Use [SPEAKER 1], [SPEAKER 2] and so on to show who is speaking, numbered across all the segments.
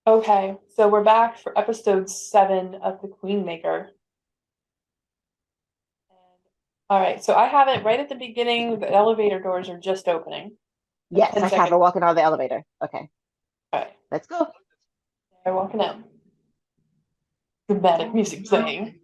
[SPEAKER 1] Okay, so we're back for episode 7 of the Queenmaker. All right, so I have it right at the beginning. The elevator doors are just opening. Like
[SPEAKER 2] Yes,
[SPEAKER 1] 10
[SPEAKER 2] I have her
[SPEAKER 1] seconds.
[SPEAKER 2] walking out of the elevator. Okay,
[SPEAKER 1] All right,
[SPEAKER 2] let's go.
[SPEAKER 1] they're walking out. Dramatic music playing.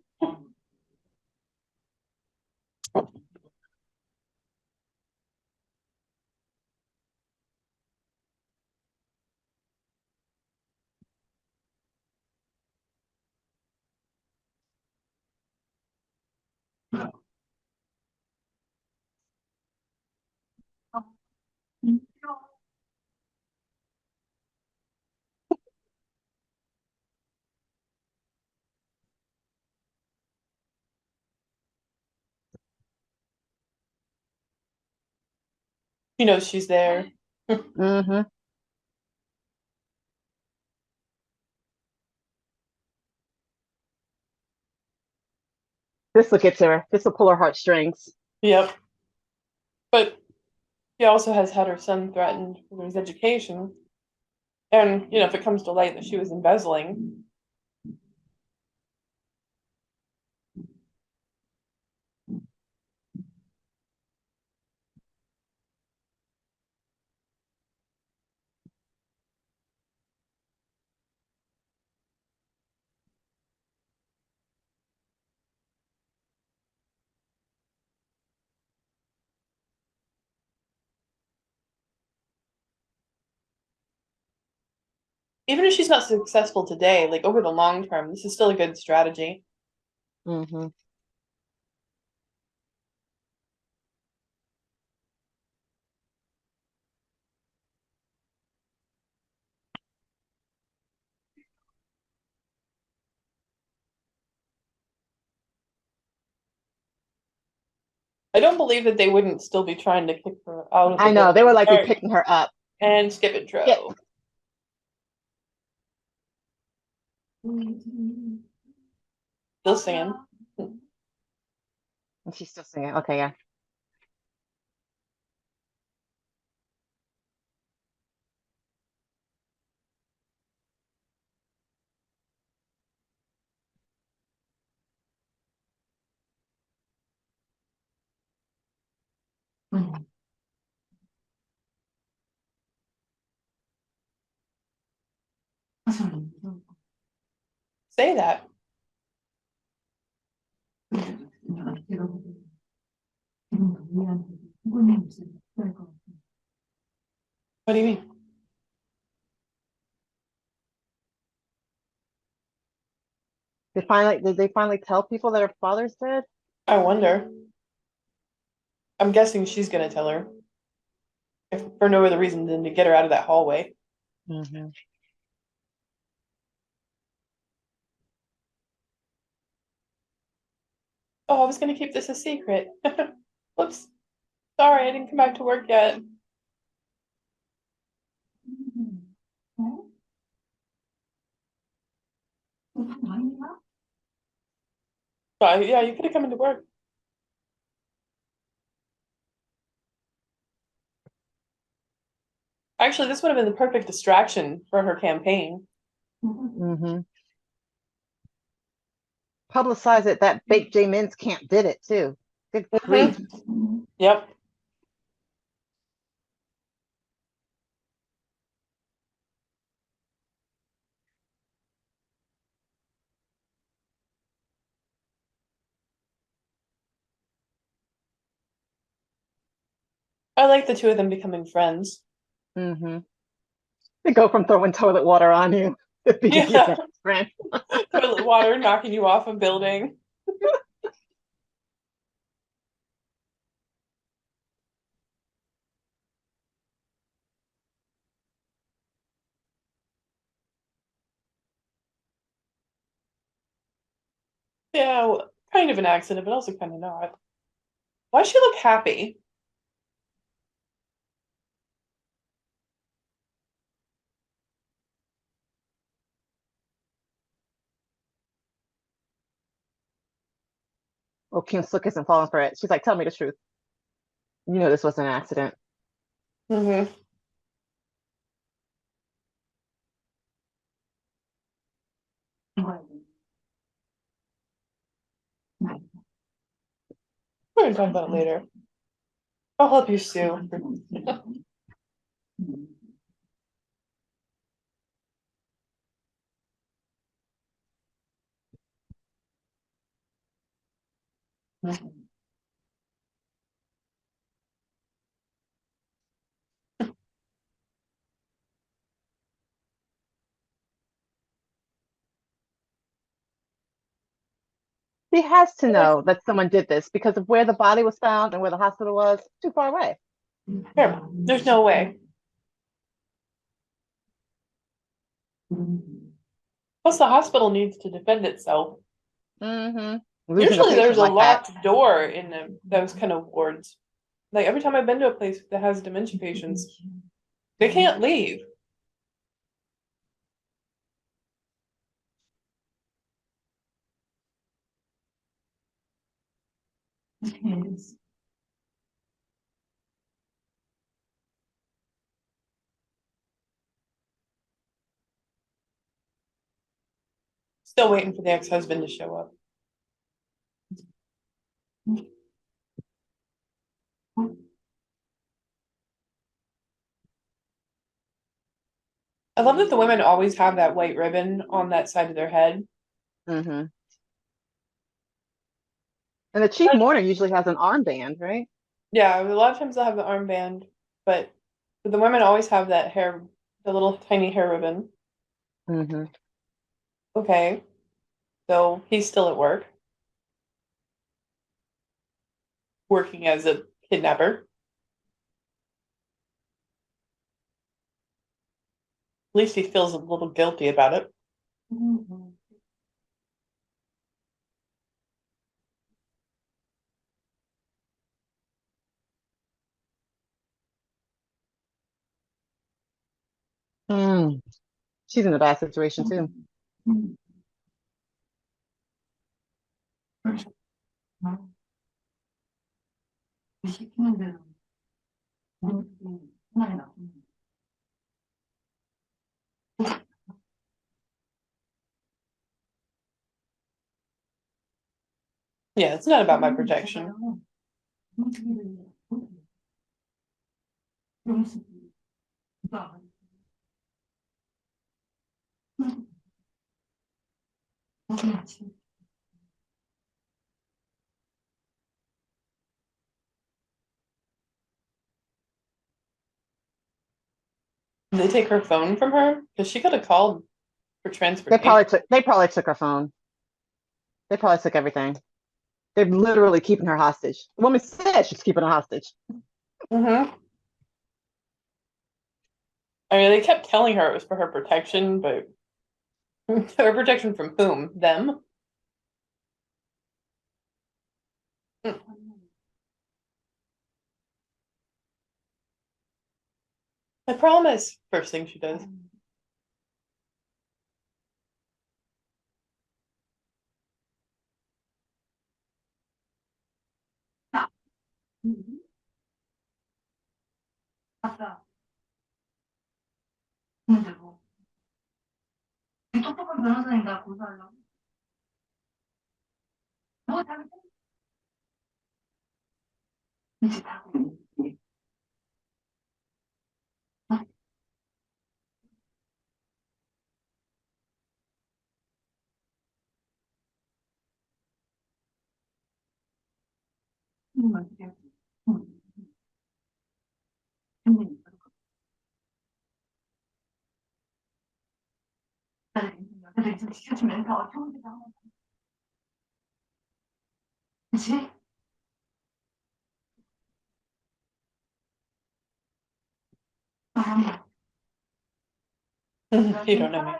[SPEAKER 1] She knows she's there.
[SPEAKER 2] Mm-hmm. This will get to her. This will pull her heartstrings.
[SPEAKER 1] Yep. But she also has had her son threatened for his education. And, if it comes to light that she was embezzling, even if she's not successful today, like over the long term, this is still a good strategy.
[SPEAKER 2] Mm-hmm.
[SPEAKER 1] I don't believe that they wouldn't still be trying to kick her out of the
[SPEAKER 2] I know they
[SPEAKER 1] building.
[SPEAKER 2] were like
[SPEAKER 1] All
[SPEAKER 2] be
[SPEAKER 1] right,
[SPEAKER 2] picking her up.
[SPEAKER 1] and skip
[SPEAKER 2] Yep.
[SPEAKER 1] intro. Still singing.
[SPEAKER 2] And she's still singing. Okay, yeah.
[SPEAKER 1] Say that. What do you mean?
[SPEAKER 2] Did they finally tell people that her father's dead?
[SPEAKER 1] I wonder. I'm guessing she's gonna tell her, if for no other reason than to get her out of that hallway.
[SPEAKER 2] Mm-hmm.
[SPEAKER 1] Oh, I was gonna keep this a secret. Whoops. Sorry, I didn't come back to work yet. But yeah, you could have come into work. Actually, this would have been the perfect distraction for her campaign.
[SPEAKER 2] Mm-hmm. Publicize it that Bake J Men's camp did it too. Good grief.
[SPEAKER 1] Yep. I like the two of them becoming friends.
[SPEAKER 2] Mm-hmm. They go from throwing toilet water on you to being your
[SPEAKER 1] Yeah.
[SPEAKER 2] best friend.
[SPEAKER 1] Toilet water knocking you off a building. Yeah, well, kind of an accident, but also kind of not. Why does she look happy?
[SPEAKER 2] Well, Kim Sook isn't falling for it. She's like, tell me the truth. You know this was an accident.
[SPEAKER 1] Mm-hmm. We're gonna talk about it later. I'll help you, Sue.
[SPEAKER 2] He has to know that someone did this because of where the body was found and where the hospital was. Too far away.
[SPEAKER 1] Here, there's no way. Plus, the hospital needs to defend itself.
[SPEAKER 2] Mm-hmm. Losing a
[SPEAKER 1] Usually, there's
[SPEAKER 2] patient
[SPEAKER 1] a
[SPEAKER 2] like that.
[SPEAKER 1] locked door in those kind of wards. Like every time I've been to a place that has dementia patients, they can't leave. Still waiting for the ex-husband to show up. I love that the women always have that white ribbon on that side of their head.
[SPEAKER 2] Mm-hmm. And the chief mourner usually has an armband, right?
[SPEAKER 1] Yeah, a lot of times they'll have the armband, but the women always have that hair, the little tiny hair ribbon.
[SPEAKER 2] Mm-hmm.
[SPEAKER 1] Okay, so he's still at work, working as a kidnapper. At least he feels a little guilty about it.
[SPEAKER 2] Mm. She's in a bad situation too.
[SPEAKER 1] Yeah, it's not about my protection. Did they take her phone from her? Because she could have called for transportation.
[SPEAKER 2] They probably took her phone. They probably took everything. They're literally keeping her hostage. The woman said she's keeping her hostage.
[SPEAKER 1] Mm-hmm. I mean, they kept telling her it was for her protection, but her protection from whom? Them? Mm. The problem is, first thing she does. You don't know me.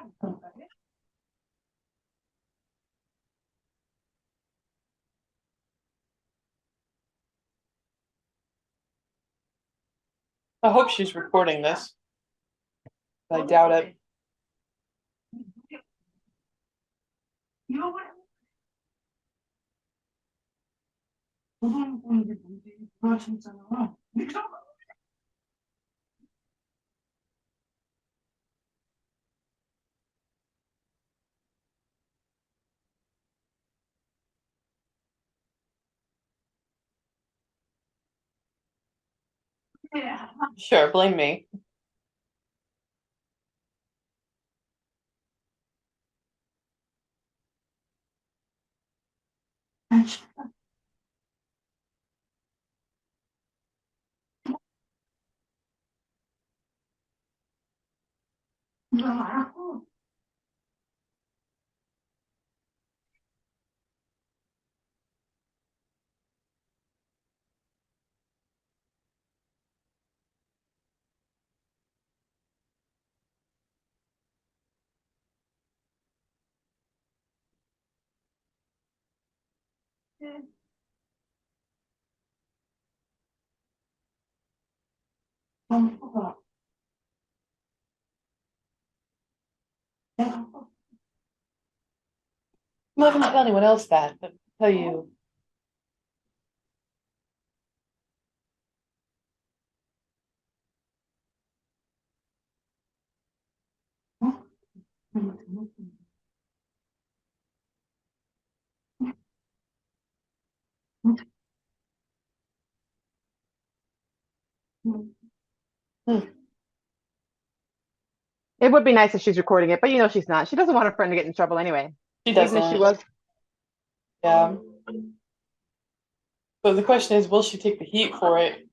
[SPEAKER 1] I hope she's recording this. I doubt it. Sure, blame me. I'm not gonna tell anyone else that, but I'll tell you. Hmm,
[SPEAKER 2] It would be nice if she's recording it, but you know she's not. She doesn't want her friend to get in trouble anyway.
[SPEAKER 1] she
[SPEAKER 2] Even if she
[SPEAKER 1] doesn't.
[SPEAKER 2] was.
[SPEAKER 1] Yeah. But the question is, will she take the heat for it?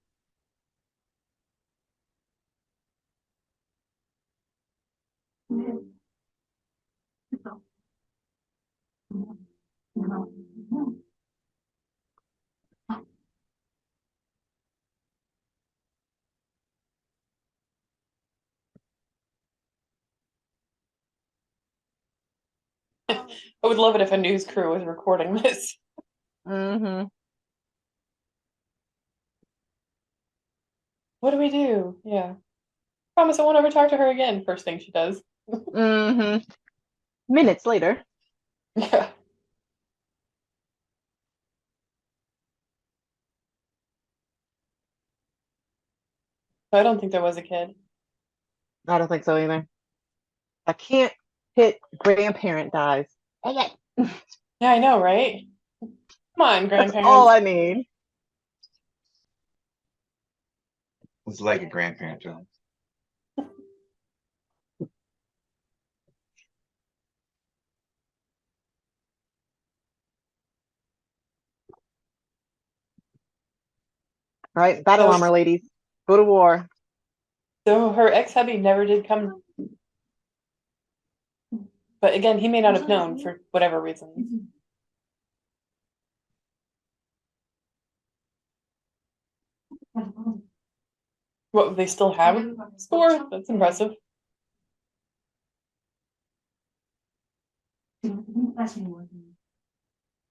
[SPEAKER 1] I would love it if a news crew was recording this.
[SPEAKER 2] Mm-hmm.
[SPEAKER 1] What do we do? Yeah. Promise I won't ever talk to her again. First thing she does.
[SPEAKER 2] Mm-hmm. Minutes later.
[SPEAKER 1] Yeah. I don't think there was a kid.
[SPEAKER 2] I don't think so either. I can't hit grandparent dies. Dang it.
[SPEAKER 1] Yeah, I know, right? Come on,
[SPEAKER 2] That's all
[SPEAKER 1] grandparents.
[SPEAKER 2] I need.
[SPEAKER 3] It's like a grandparent job.
[SPEAKER 2] Right? Battle
[SPEAKER 1] So,
[SPEAKER 2] armor, ladies. Go to war.
[SPEAKER 1] so her ex-hubby never did come, but again, he may not have known for whatever reason. What, they still have a score? That's impressive.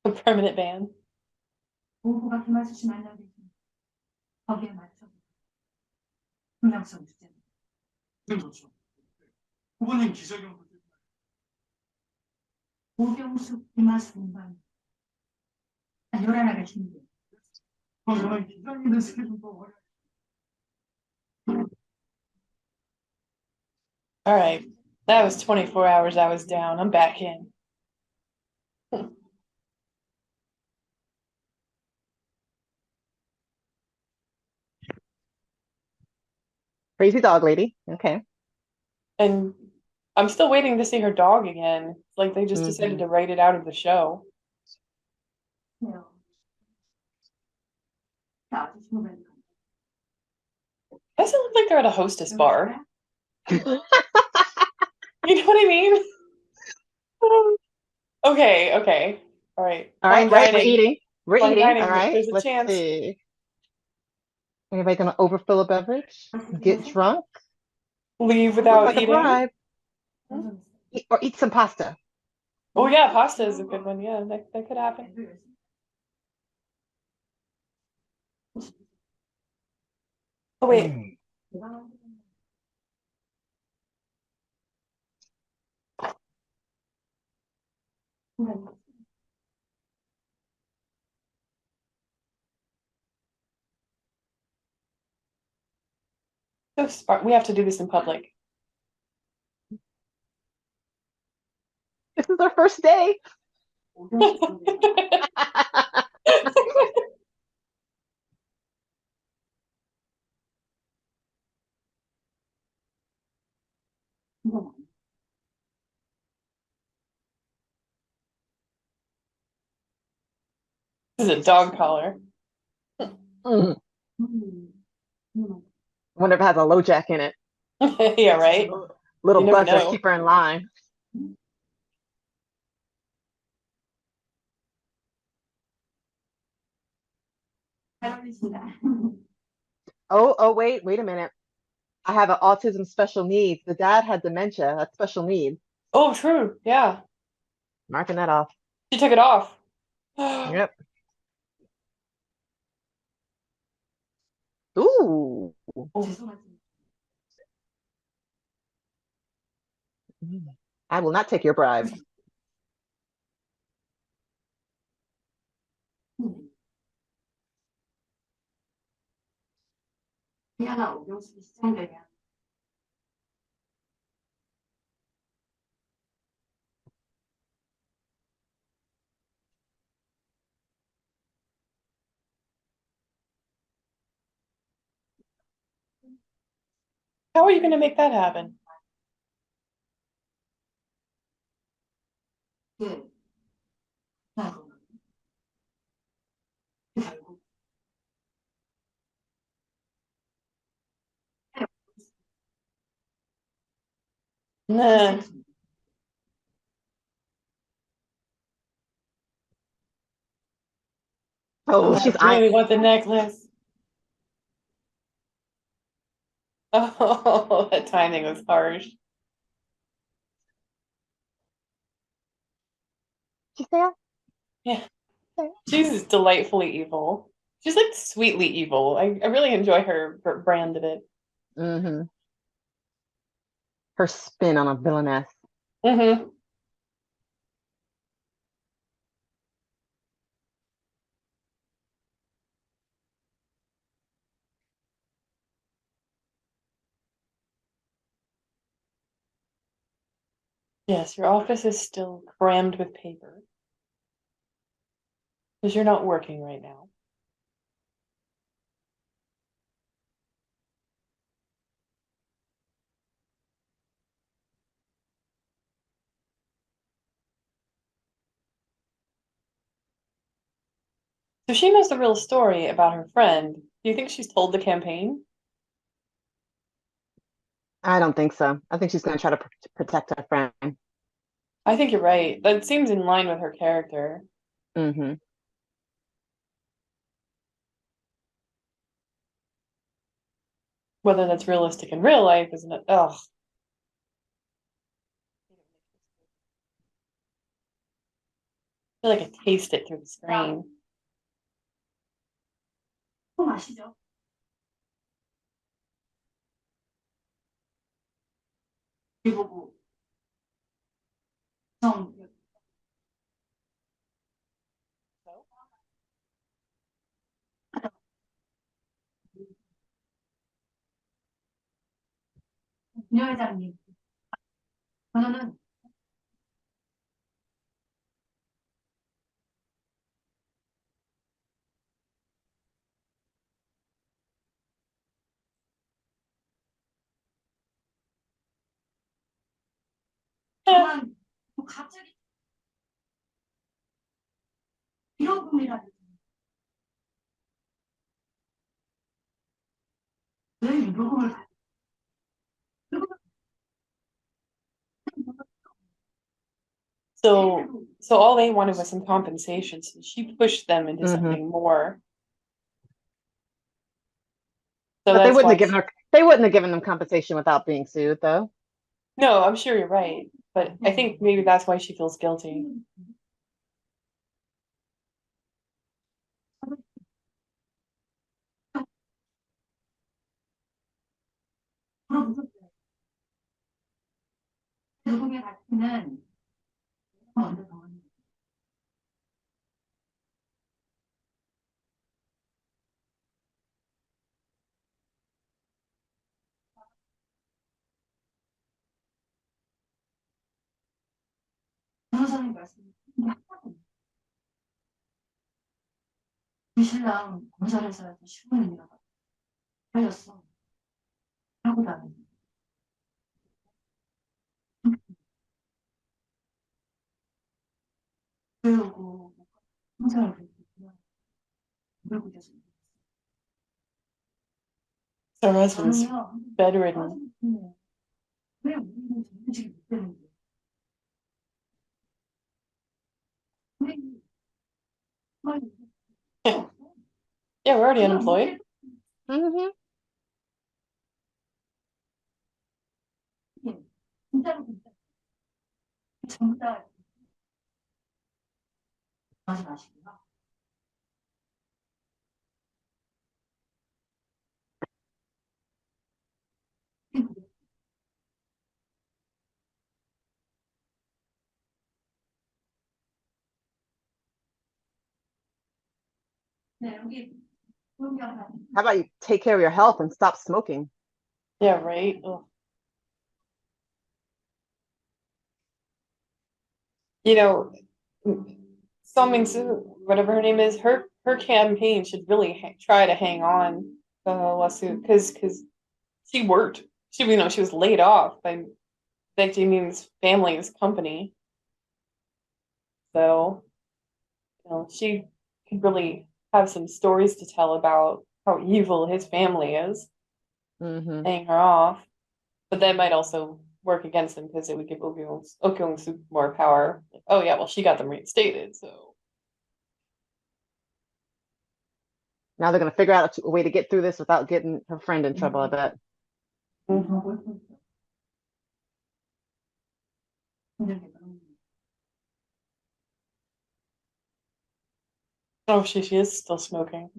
[SPEAKER 1] A permanent ban. All right. That was 24 hours I was down. I'm back in.
[SPEAKER 2] Crazy dog lady. Okay.
[SPEAKER 1] And I'm still waiting to see her dog again. It's like they just decided
[SPEAKER 2] Mm-hmm.
[SPEAKER 1] to write it out of the show. Doesn't look like they're at a hostess bar. You know what I mean? Okay, okay. All right.
[SPEAKER 2] All
[SPEAKER 1] Fine
[SPEAKER 2] right, right. We're
[SPEAKER 1] dining.
[SPEAKER 2] eating. We're
[SPEAKER 1] Fine
[SPEAKER 2] eating. All
[SPEAKER 1] dining.
[SPEAKER 2] right.
[SPEAKER 1] There's a
[SPEAKER 2] Let's
[SPEAKER 1] chance.
[SPEAKER 2] see. Anybody gonna overfill a beverage? Get drunk?
[SPEAKER 1] Leave
[SPEAKER 2] Looks
[SPEAKER 1] without
[SPEAKER 2] like a
[SPEAKER 1] eating.
[SPEAKER 2] bribe. Or eat some pasta.
[SPEAKER 1] Oh yeah, pasta is a good one. Yeah, that could happen. Oh wait.
[SPEAKER 3] Mm.
[SPEAKER 1] So smart. We have to do this in public.
[SPEAKER 2] This is our first day.
[SPEAKER 1] This is a dog collar.
[SPEAKER 2] Mhm. Wonder if it has a low jack in it.
[SPEAKER 1] Yeah, right?
[SPEAKER 2] Little
[SPEAKER 1] You never
[SPEAKER 2] buzzer,
[SPEAKER 1] know.
[SPEAKER 2] keep her in line. Wait a minute. I have an autism special needs. The dad had dementia. That's special needs.
[SPEAKER 1] Oh, true. Yeah.
[SPEAKER 2] Marking that off.
[SPEAKER 1] She took it off.
[SPEAKER 2] Yep. Ooh. I will not take your bribe.
[SPEAKER 1] How are you going to make that happen? Nah.
[SPEAKER 2] Oh, she's
[SPEAKER 1] I
[SPEAKER 2] eyeing.
[SPEAKER 1] really want the necklace. Oh, that timing was harsh.
[SPEAKER 2] She said,
[SPEAKER 1] Yeah, she's delightfully evil. She's like sweetly evil. I really enjoy her brand of it.
[SPEAKER 2] mm-hmm. Her spin on a villainess.
[SPEAKER 1] Hmm. Yes, your office is still crammed with paper because you're not working right now. So she knows the real story about her friend. Do you think she's told the campaign?
[SPEAKER 2] I don't think so. I think she's going to try to protect her friend.
[SPEAKER 1] I think you're right. That seems in line with her character.
[SPEAKER 2] Mm-hmm.
[SPEAKER 1] Whether that's realistic in real life isn't it? Ugh. I feel like I taste it through the screen. Eh, so all they wanted was some compensation, so she pushed them into
[SPEAKER 2] Mm-hmm.
[SPEAKER 1] something more. So
[SPEAKER 2] But they
[SPEAKER 1] that's
[SPEAKER 2] wouldn't
[SPEAKER 1] why
[SPEAKER 2] have given her. They wouldn't have given them compensation without being sued, though.
[SPEAKER 1] no, I'm sure you're right. But I think maybe that's why she feels guilty. Her husband's bedridden. Yeah, we're already unemployed.
[SPEAKER 2] Mm-hmm. How about you take care of your health and stop smoking?
[SPEAKER 1] Yeah, right. Ugh. You know, Song Soo, whatever her name is, her campaign should really try to hang on the lawsuit because she worked. She was laid off by Baek Jimin's family's company, so she could really have some stories to tell about how evil his family is,
[SPEAKER 2] Mm-hmm.
[SPEAKER 1] paying her off. But that might also work against him because it would give Oh Soo more power. Like, oh yeah, well she got them reinstated, so.
[SPEAKER 2] Now they're gonna figure out a way to get through this without getting her friend in trouble, I bet.
[SPEAKER 1] Mhm. Oh, she is still smoking.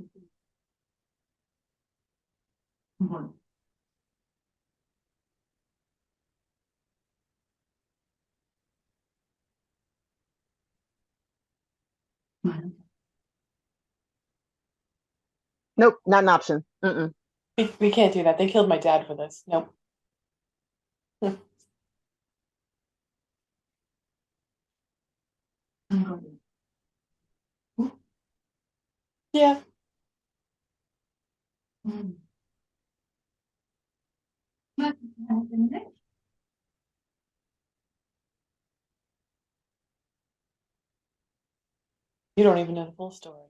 [SPEAKER 2] Nope, not an option. Mm-mm.
[SPEAKER 1] We can't do that. They killed my dad for this. Nope. Yeah. You don't even know the full story.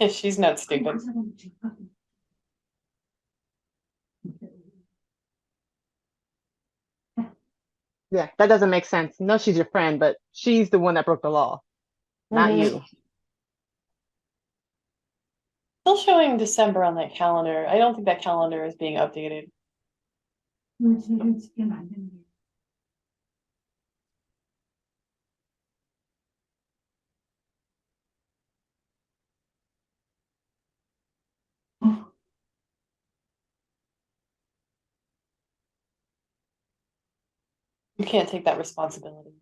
[SPEAKER 1] She's not stupid.
[SPEAKER 2] Yeah, that doesn't make sense. No, she's your friend, but she's the one that broke the law, not
[SPEAKER 1] Mhm.
[SPEAKER 2] you.
[SPEAKER 1] Still showing December on that calendar. I don't think that calendar is being updated. You can't take that responsibility.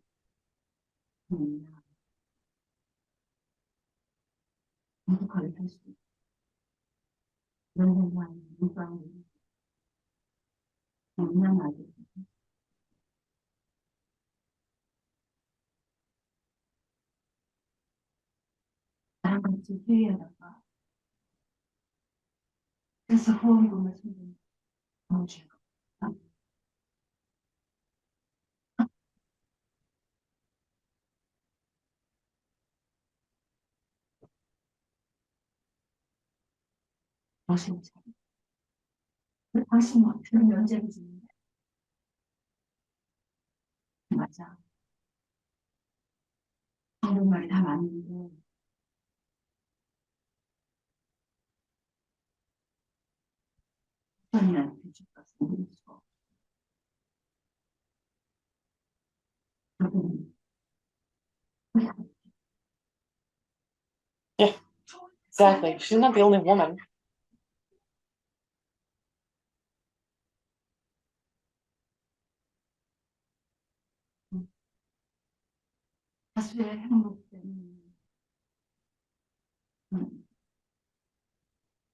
[SPEAKER 1] Yeah, exactly. She's not the only woman.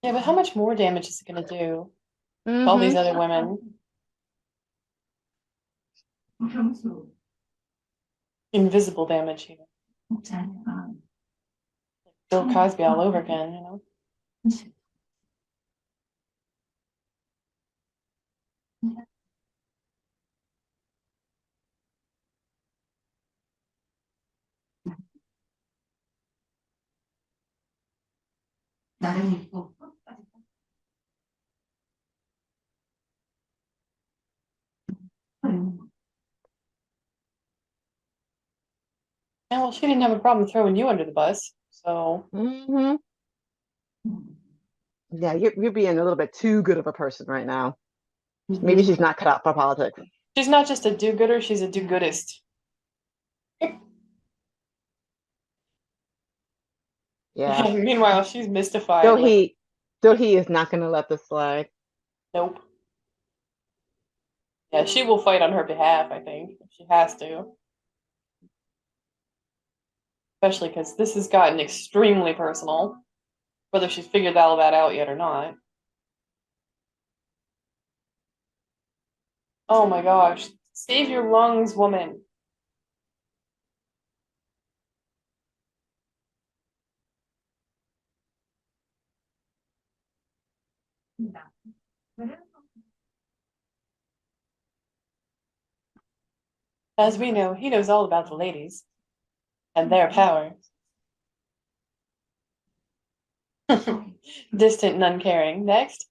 [SPEAKER 1] Yeah, but how much more damage is it going to do to all these
[SPEAKER 2] Mm-hmm.
[SPEAKER 1] other women? Invisible damage here. Bill Cosby all over again. Yeah, well, she didn't have a problem throwing you under the bus, so
[SPEAKER 2] Hmm. Yeah, you're being a little bit too good of a person right now. Maybe she's not cut out for politics.
[SPEAKER 1] she's not just a do-gooder, she's a do-goodist.
[SPEAKER 2] Yeah.
[SPEAKER 1] Meanwhile, she's mystified.
[SPEAKER 2] Though
[SPEAKER 1] Like,
[SPEAKER 2] he, though he is not going to let this slide.
[SPEAKER 1] nope. Yeah, she will fight on her behalf, I think, if she has to. Especially because this has gotten extremely personal, whether she's figured all that out yet or not. Oh my gosh. Save your lungs, woman. As we know, he knows all about the ladies and their power. Distant and uncaring. Next.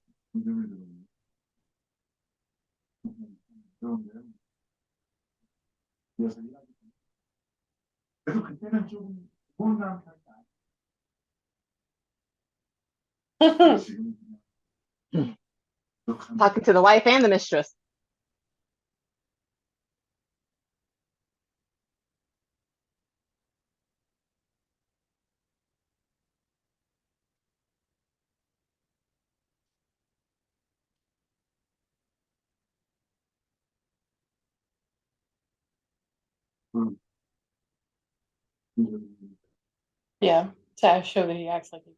[SPEAKER 2] Talking to the wife and the mistress.
[SPEAKER 1] Yeah, to show that he acts like he.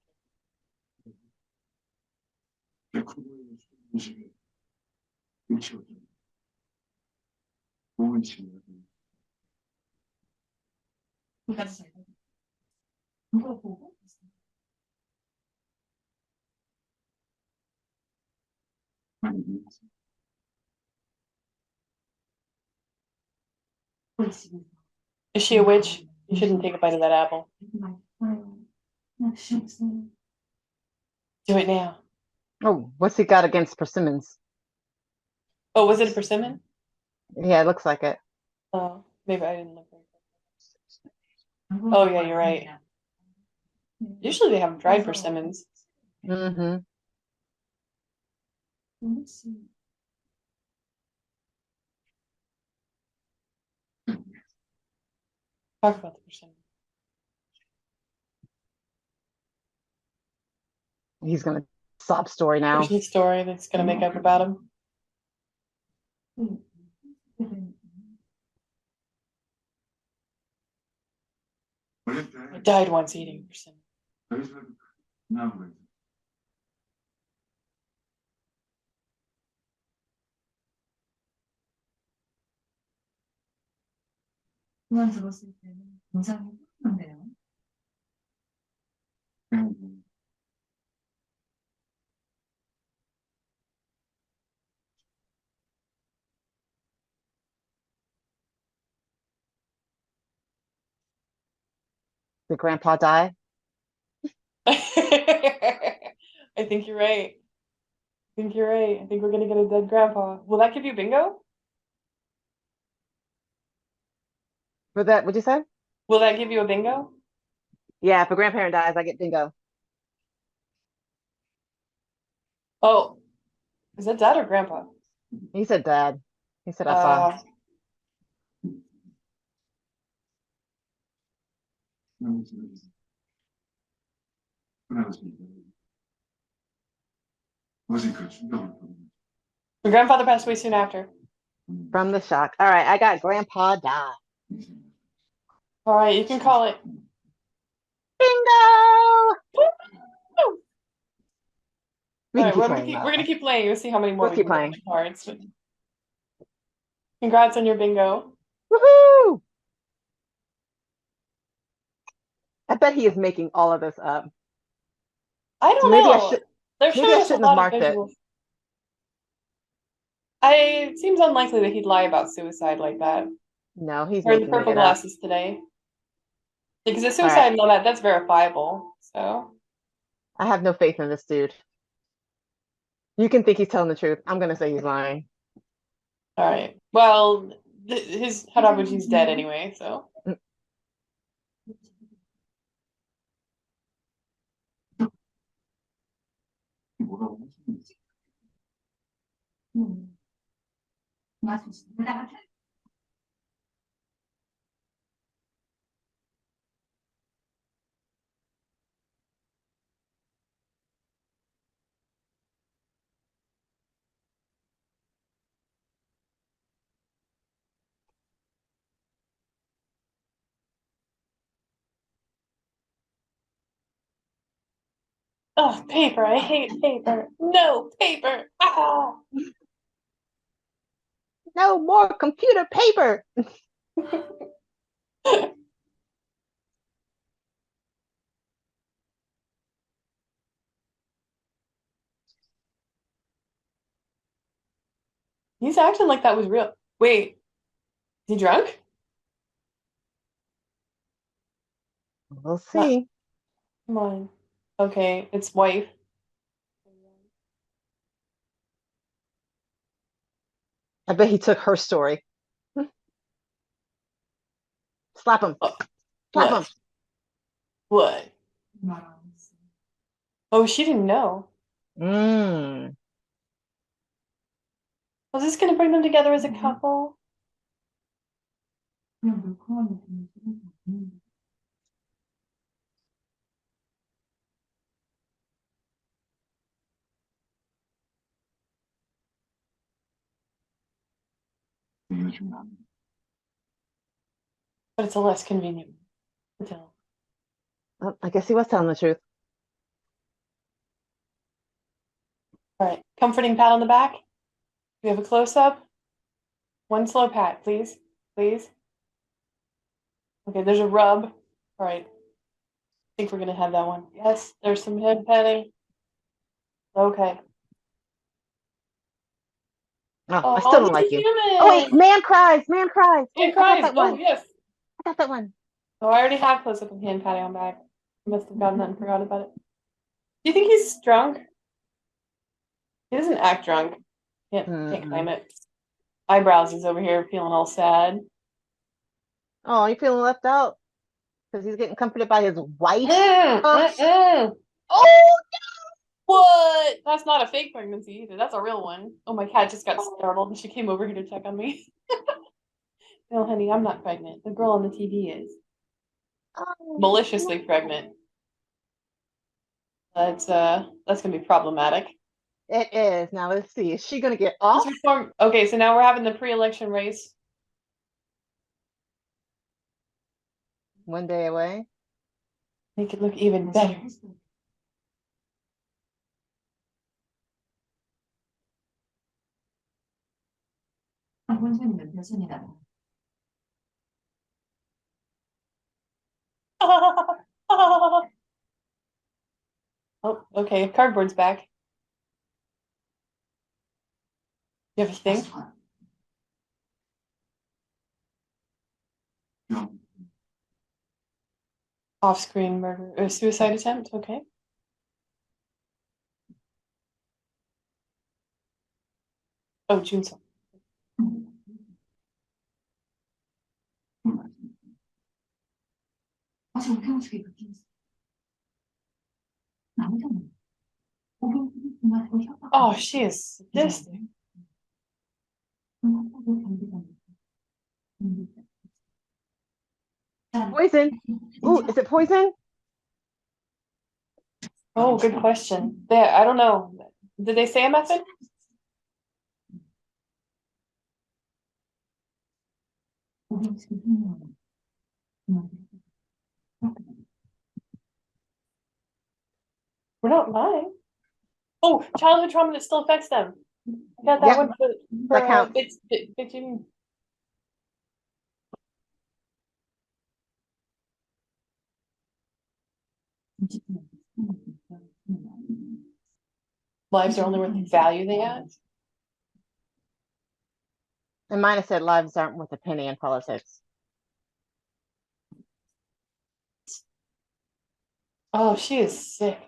[SPEAKER 1] Is she a witch? You shouldn't take a bite of that apple. Do it now.
[SPEAKER 2] Oh, what's he got against persimmons?
[SPEAKER 1] Oh, was it a persimmon?
[SPEAKER 2] Yeah, it looks like it.
[SPEAKER 1] Oh, maybe I didn't look very good. Oh, yeah, you're right. Usually they have dried persimmons.
[SPEAKER 2] Mm-hmm.
[SPEAKER 1] Talk about the persimmon.
[SPEAKER 2] He's gonna sob story now.
[SPEAKER 1] There's a story that's gonna make up about him. I died once eating persimmon.
[SPEAKER 2] Did Grandpa die?
[SPEAKER 1] I think you're right. I think you're right. I think we're gonna get a dead grandpa. Will that give you bingo?
[SPEAKER 2] For that, what'd you say?
[SPEAKER 1] Will that give you a bingo?
[SPEAKER 2] Yeah, if a grandparent dies, I get bingo.
[SPEAKER 1] Oh, is that dad or grandpa?
[SPEAKER 2] He said dad. He said I saw.
[SPEAKER 1] Uh, my grandfather passed away soon after.
[SPEAKER 2] From the shock. All right, I got Grandpa died.
[SPEAKER 1] All right, you can call it.
[SPEAKER 2] Bingo!
[SPEAKER 1] Woo!
[SPEAKER 2] We
[SPEAKER 1] All
[SPEAKER 2] can
[SPEAKER 1] right,
[SPEAKER 2] keep playing
[SPEAKER 1] we're
[SPEAKER 2] though.
[SPEAKER 1] gonna keep playing. We'll see how many more
[SPEAKER 2] We'll
[SPEAKER 1] we
[SPEAKER 2] keep
[SPEAKER 1] can get on
[SPEAKER 2] playing.
[SPEAKER 1] the cards. But congrats on your bingo.
[SPEAKER 2] Woohoo! I bet he is making all of this up.
[SPEAKER 1] I
[SPEAKER 2] So
[SPEAKER 1] don't
[SPEAKER 2] maybe I
[SPEAKER 1] know.
[SPEAKER 2] should.
[SPEAKER 1] They're
[SPEAKER 2] Maybe I
[SPEAKER 1] showing us a
[SPEAKER 2] shouldn't have
[SPEAKER 1] lot of
[SPEAKER 2] marked it.
[SPEAKER 1] visuals. It seems unlikely that he'd lie about suicide like that.
[SPEAKER 2] No, he's
[SPEAKER 1] Wearing the
[SPEAKER 2] making
[SPEAKER 1] purple
[SPEAKER 2] it up.
[SPEAKER 1] glasses today. Because the
[SPEAKER 2] All right.
[SPEAKER 1] suicide and all that's verifiable. So
[SPEAKER 2] I have no faith in this dude. You can think he's telling the truth. I'm gonna say he's lying.
[SPEAKER 1] All right. Well, his Harabuji's dead anyway, so.
[SPEAKER 2] Mm.
[SPEAKER 1] Oh, paper. I hate paper. No, paper. Ah!
[SPEAKER 2] No more computer paper.
[SPEAKER 1] He's acting like that was real. Wait, is he drunk?
[SPEAKER 2] We'll see.
[SPEAKER 1] Come on. Okay, it's wife.
[SPEAKER 2] I bet he took her story. Slap him.
[SPEAKER 1] Oh,
[SPEAKER 2] Slap him.
[SPEAKER 1] what? Oh, she didn't know.
[SPEAKER 2] Mm.
[SPEAKER 1] Was this gonna bring them together as a couple? But it's a less convenient hotel.
[SPEAKER 2] Well, I guess he was telling the truth.
[SPEAKER 1] All right, comforting pat on the back. We have a close up. One slow pat, please. Please. Okay, there's a rub. All right. I think we're gonna have that one. Yes, there's some head patting. Okay.
[SPEAKER 2] Oh, I still
[SPEAKER 1] Oh,
[SPEAKER 2] don't like
[SPEAKER 1] he's a
[SPEAKER 2] you.
[SPEAKER 1] human.
[SPEAKER 2] Oh wait, man cries. Man cries.
[SPEAKER 1] It
[SPEAKER 2] Oh, I got
[SPEAKER 1] cries.
[SPEAKER 2] that
[SPEAKER 1] Oh,
[SPEAKER 2] one.
[SPEAKER 1] yes.
[SPEAKER 2] I got that one.
[SPEAKER 1] Oh, I already have close up of hand patting on back. I must have gotten that and forgot about it. Do you think he's drunk? He doesn't act drunk. Can't claim it. Eyebrows is over here feeling all sad.
[SPEAKER 2] Oh, you feeling left out because he's getting comforted by his wife?
[SPEAKER 1] Mm.
[SPEAKER 2] Oh,
[SPEAKER 1] What? That's not a fake pregnancy either. That's a real one. Oh, my cat just got startled and she came over here to check on me. No, honey, I'm not pregnant. The girl on the TV is maliciously pregnant. That's gonna be problematic.
[SPEAKER 2] it is. Now let's see. Is she gonna get off?
[SPEAKER 1] Okay, so now we're having the pre-election race.
[SPEAKER 2] One day away.
[SPEAKER 1] Make it look even better. Oh, okay. Cardboard's back. You have a thing? Off-screen murder, suicide attempt. Okay. Oh, Junso. Oh, she is sadistic.
[SPEAKER 2] Poison. Ooh, is it poison?
[SPEAKER 1] Oh, good question. There, I don't know. Did they say a method? We're not lying. Oh, childhood trauma that still affects them. I got that
[SPEAKER 2] Yep,
[SPEAKER 1] one for
[SPEAKER 2] that counts.
[SPEAKER 1] bitching. Lives are only worth the value they add.
[SPEAKER 2] And mine said lives aren't worth a penny in politics.
[SPEAKER 1] Oh, she is sick.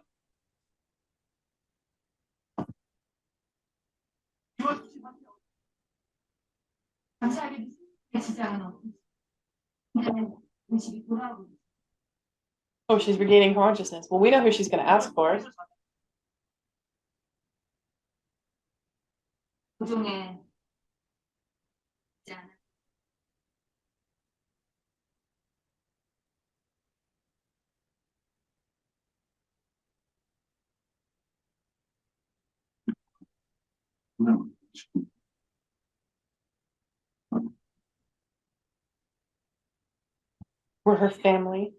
[SPEAKER 1] Oh, she's regaining consciousness. Well, we know who she's going to ask for. We're her family.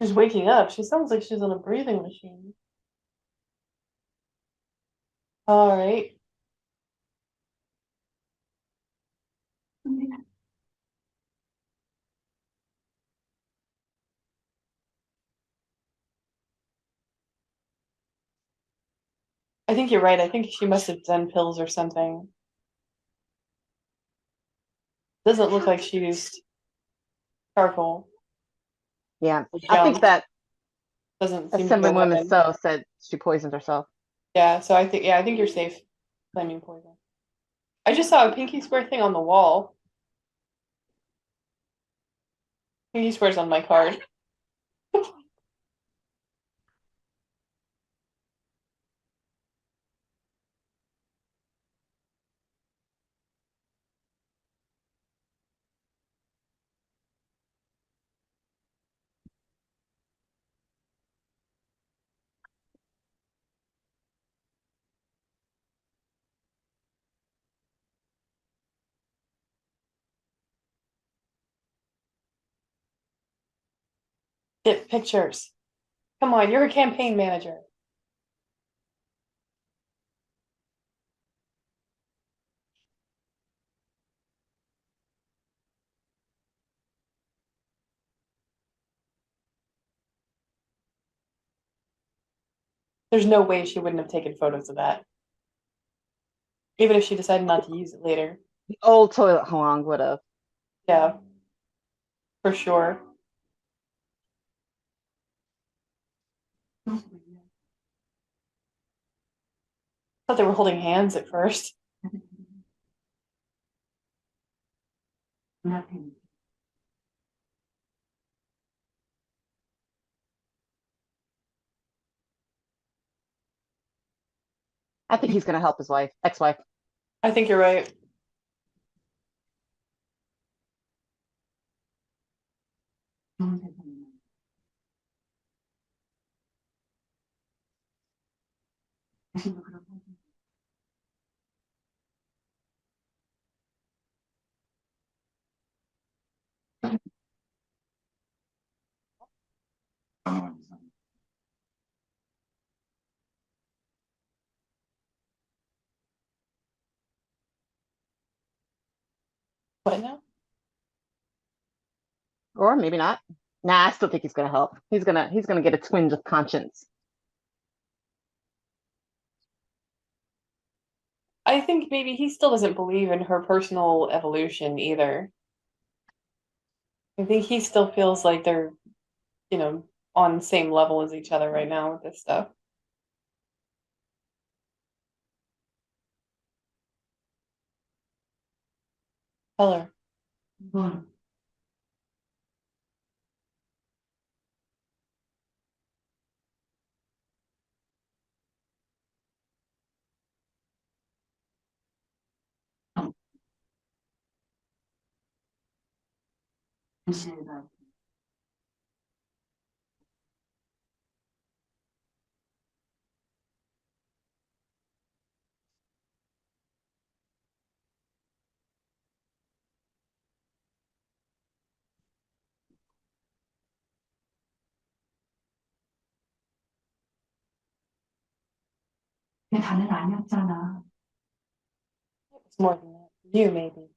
[SPEAKER 1] She's waking up. She sounds like she's on a breathing machine. All right. I think you're right. I think she must have done pills or something. Doesn't look like she used charcoal.
[SPEAKER 2] Yeah,
[SPEAKER 1] Or
[SPEAKER 2] I think
[SPEAKER 1] jumped.
[SPEAKER 2] that
[SPEAKER 1] Doesn't seem to be a
[SPEAKER 2] Assembly Woman
[SPEAKER 1] weapon.
[SPEAKER 2] So said she poisoned herself.
[SPEAKER 1] Yeah, so I think you're safe claiming poison. I just saw a pinky swear thing on the wall. Pinky swear's on my card. Get pictures. Come on, you're a campaign manager. There's no way she wouldn't have taken photos of that. Even if she decided not to use it later.
[SPEAKER 2] The old toilet Huang would have.
[SPEAKER 1] Yeah, for sure. Thought they were holding hands at first.
[SPEAKER 2] I think he's gonna help his wife, ex-wife.
[SPEAKER 1] I think you're right. What now?
[SPEAKER 2] Or maybe not. Nah, I still think he's gonna help. He's gonna get a twinge of conscience.
[SPEAKER 1] I think maybe he still doesn't believe in her personal evolution either. I think he still feels like they're, you know, on the same level as each other right now with this stuff. Tell her. It's more than that. You maybe.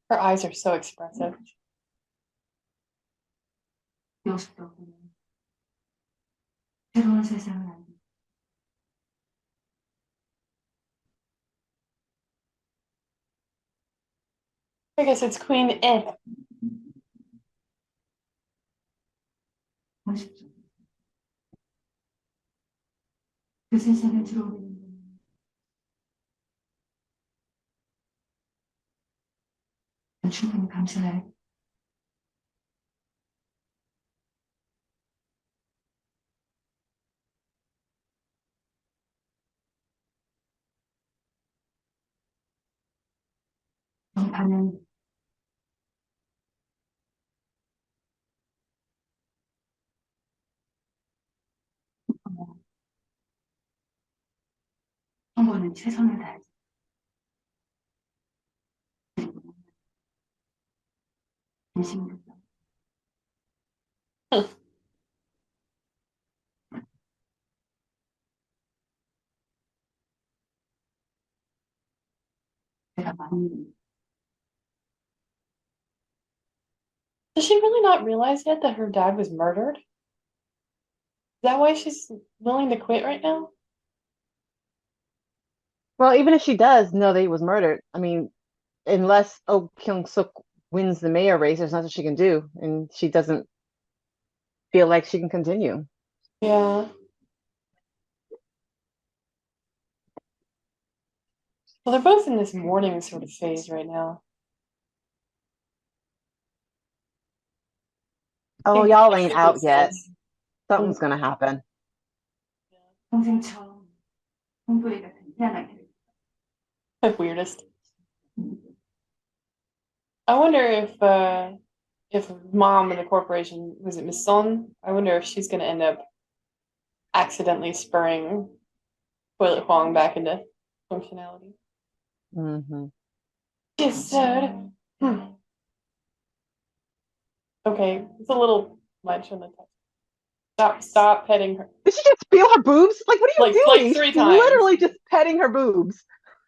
[SPEAKER 1] Her eyes are so expressive. I guess it's Queen Eh.
[SPEAKER 4] 아쉽죠. 그 세상에 들어오는 건 충분히 감사해. 반은 한 번은 최선을 다해. 진심입니다. 내가 많이
[SPEAKER 1] Does she really not realize yet that her dad was murdered? Is that why she's willing to quit right now?
[SPEAKER 2] Well, even if she does know that he was murdered, I mean, unless Oh Kyung-suk wins the mayor race, there's nothing she can do, and she doesn't feel like she can continue.
[SPEAKER 1] Yeah. Well, they're both in this mourning sort of phase right now.
[SPEAKER 2] Oh,
[SPEAKER 1] Think
[SPEAKER 2] y'all
[SPEAKER 1] that
[SPEAKER 2] ain't
[SPEAKER 1] makes
[SPEAKER 2] out yet.
[SPEAKER 1] sense.
[SPEAKER 2] Something's gonna happen.
[SPEAKER 4] 평생 처음 홍보회 같은 희한한 캐릭터.
[SPEAKER 1] The weirdest. I wonder if mom in the corporation, was it Miss Son? I wonder if she's gonna end up accidentally spurring Toilet Huang back into functionality.
[SPEAKER 2] Hmm.
[SPEAKER 1] Yes, sir. Okay, it's a little much on the touch. Stop petting her.
[SPEAKER 2] Did she just feel her boobs? Like, what are you
[SPEAKER 1] Like
[SPEAKER 2] doing?
[SPEAKER 1] 3
[SPEAKER 2] She's
[SPEAKER 1] times.
[SPEAKER 2] literally just petting her boobs.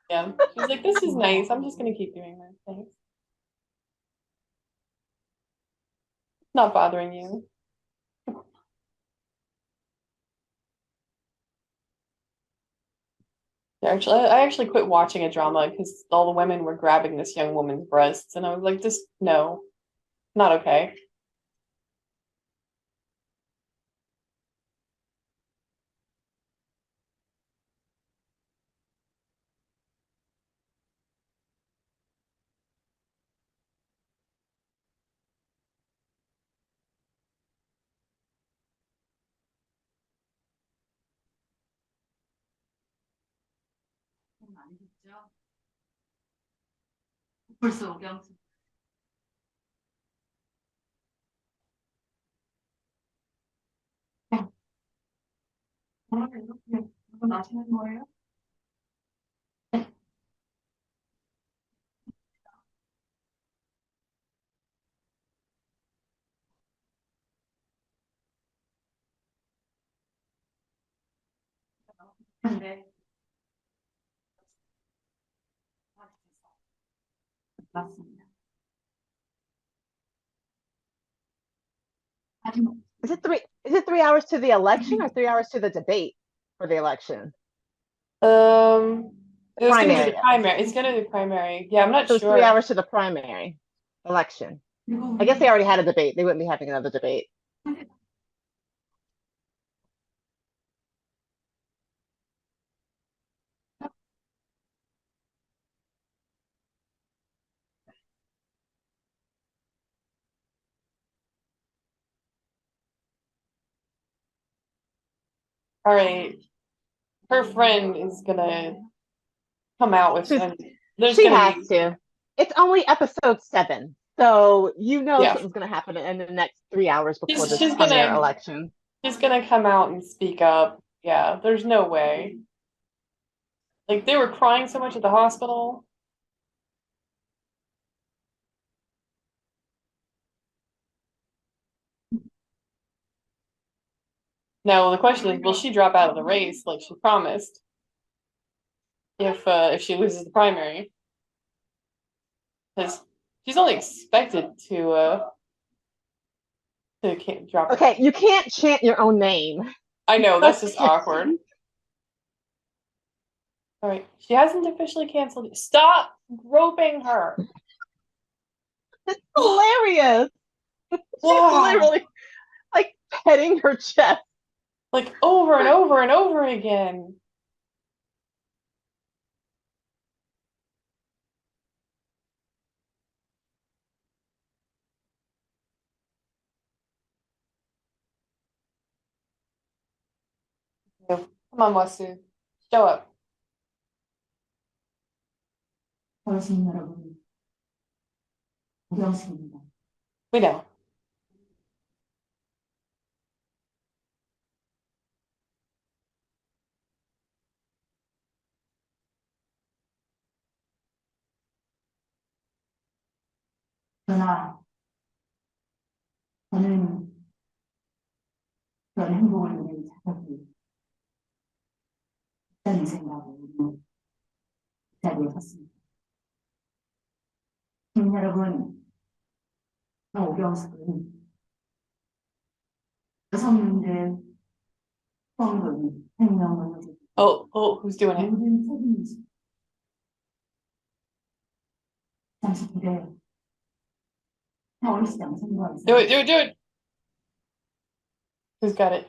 [SPEAKER 1] Yeah, she's like, this is nice. I'm just gonna keep doing this. Thanks. Not bothering you. Yeah, actually, I actually quit watching a drama because all the women were grabbing this young woman's breasts, and I was like, just no, not okay.
[SPEAKER 4] 아니겠죠? 벌써 오경수. 오늘 이렇게 이거 나시는 거예요? 네. 맞습니다. 하지만
[SPEAKER 2] Is it 3 hours to the election or 3 hours to the debate for the election?
[SPEAKER 1] It was gonna be
[SPEAKER 2] Primary.
[SPEAKER 1] the primary. It's gonna be the primary. Yeah, I'm not
[SPEAKER 2] So it's
[SPEAKER 1] sure.
[SPEAKER 2] 3 hours to the primary election. I guess they already had a debate. They wouldn't be having another debate.
[SPEAKER 1] All right, her friend is gonna come out with. There's
[SPEAKER 2] She
[SPEAKER 1] gonna
[SPEAKER 2] has
[SPEAKER 1] be.
[SPEAKER 2] to. It's only episode 7, so you know
[SPEAKER 1] Yeah.
[SPEAKER 2] something's gonna happen in the next 3 hours before
[SPEAKER 1] She's
[SPEAKER 2] the primary
[SPEAKER 1] gonna.
[SPEAKER 2] election.
[SPEAKER 1] She's gonna come out and speak up. Yeah, there's no way. Like they were crying so much at the hospital. Now the question is, will she drop out of the race like she promised? If she loses the primary, because she's only expected to drop.
[SPEAKER 2] Okay, you can't chant your own name.
[SPEAKER 1] I know that's just awkward. All right, she hasn't officially canceled. Stop groping her.
[SPEAKER 2] It's hilarious. She's
[SPEAKER 1] Wow.
[SPEAKER 2] literally like petting destroying her chest.
[SPEAKER 1] Like over and over and over again. Come on, Wasu. Show up.
[SPEAKER 4] 어르신 여러분, 오경식입니다.
[SPEAKER 1] We know.
[SPEAKER 4] 그러나 저는 그런 행복을 누리는 자격이 있다는 생각으로 이 자리에 섰습니다. 국민 여러분, 오경숙은 여성님들 성분, 생명을
[SPEAKER 1] Oh, who's doing it?
[SPEAKER 4] 모든 책임지. 잠시 기다려. 서울시장 선거에서
[SPEAKER 1] Do it. Who's got it?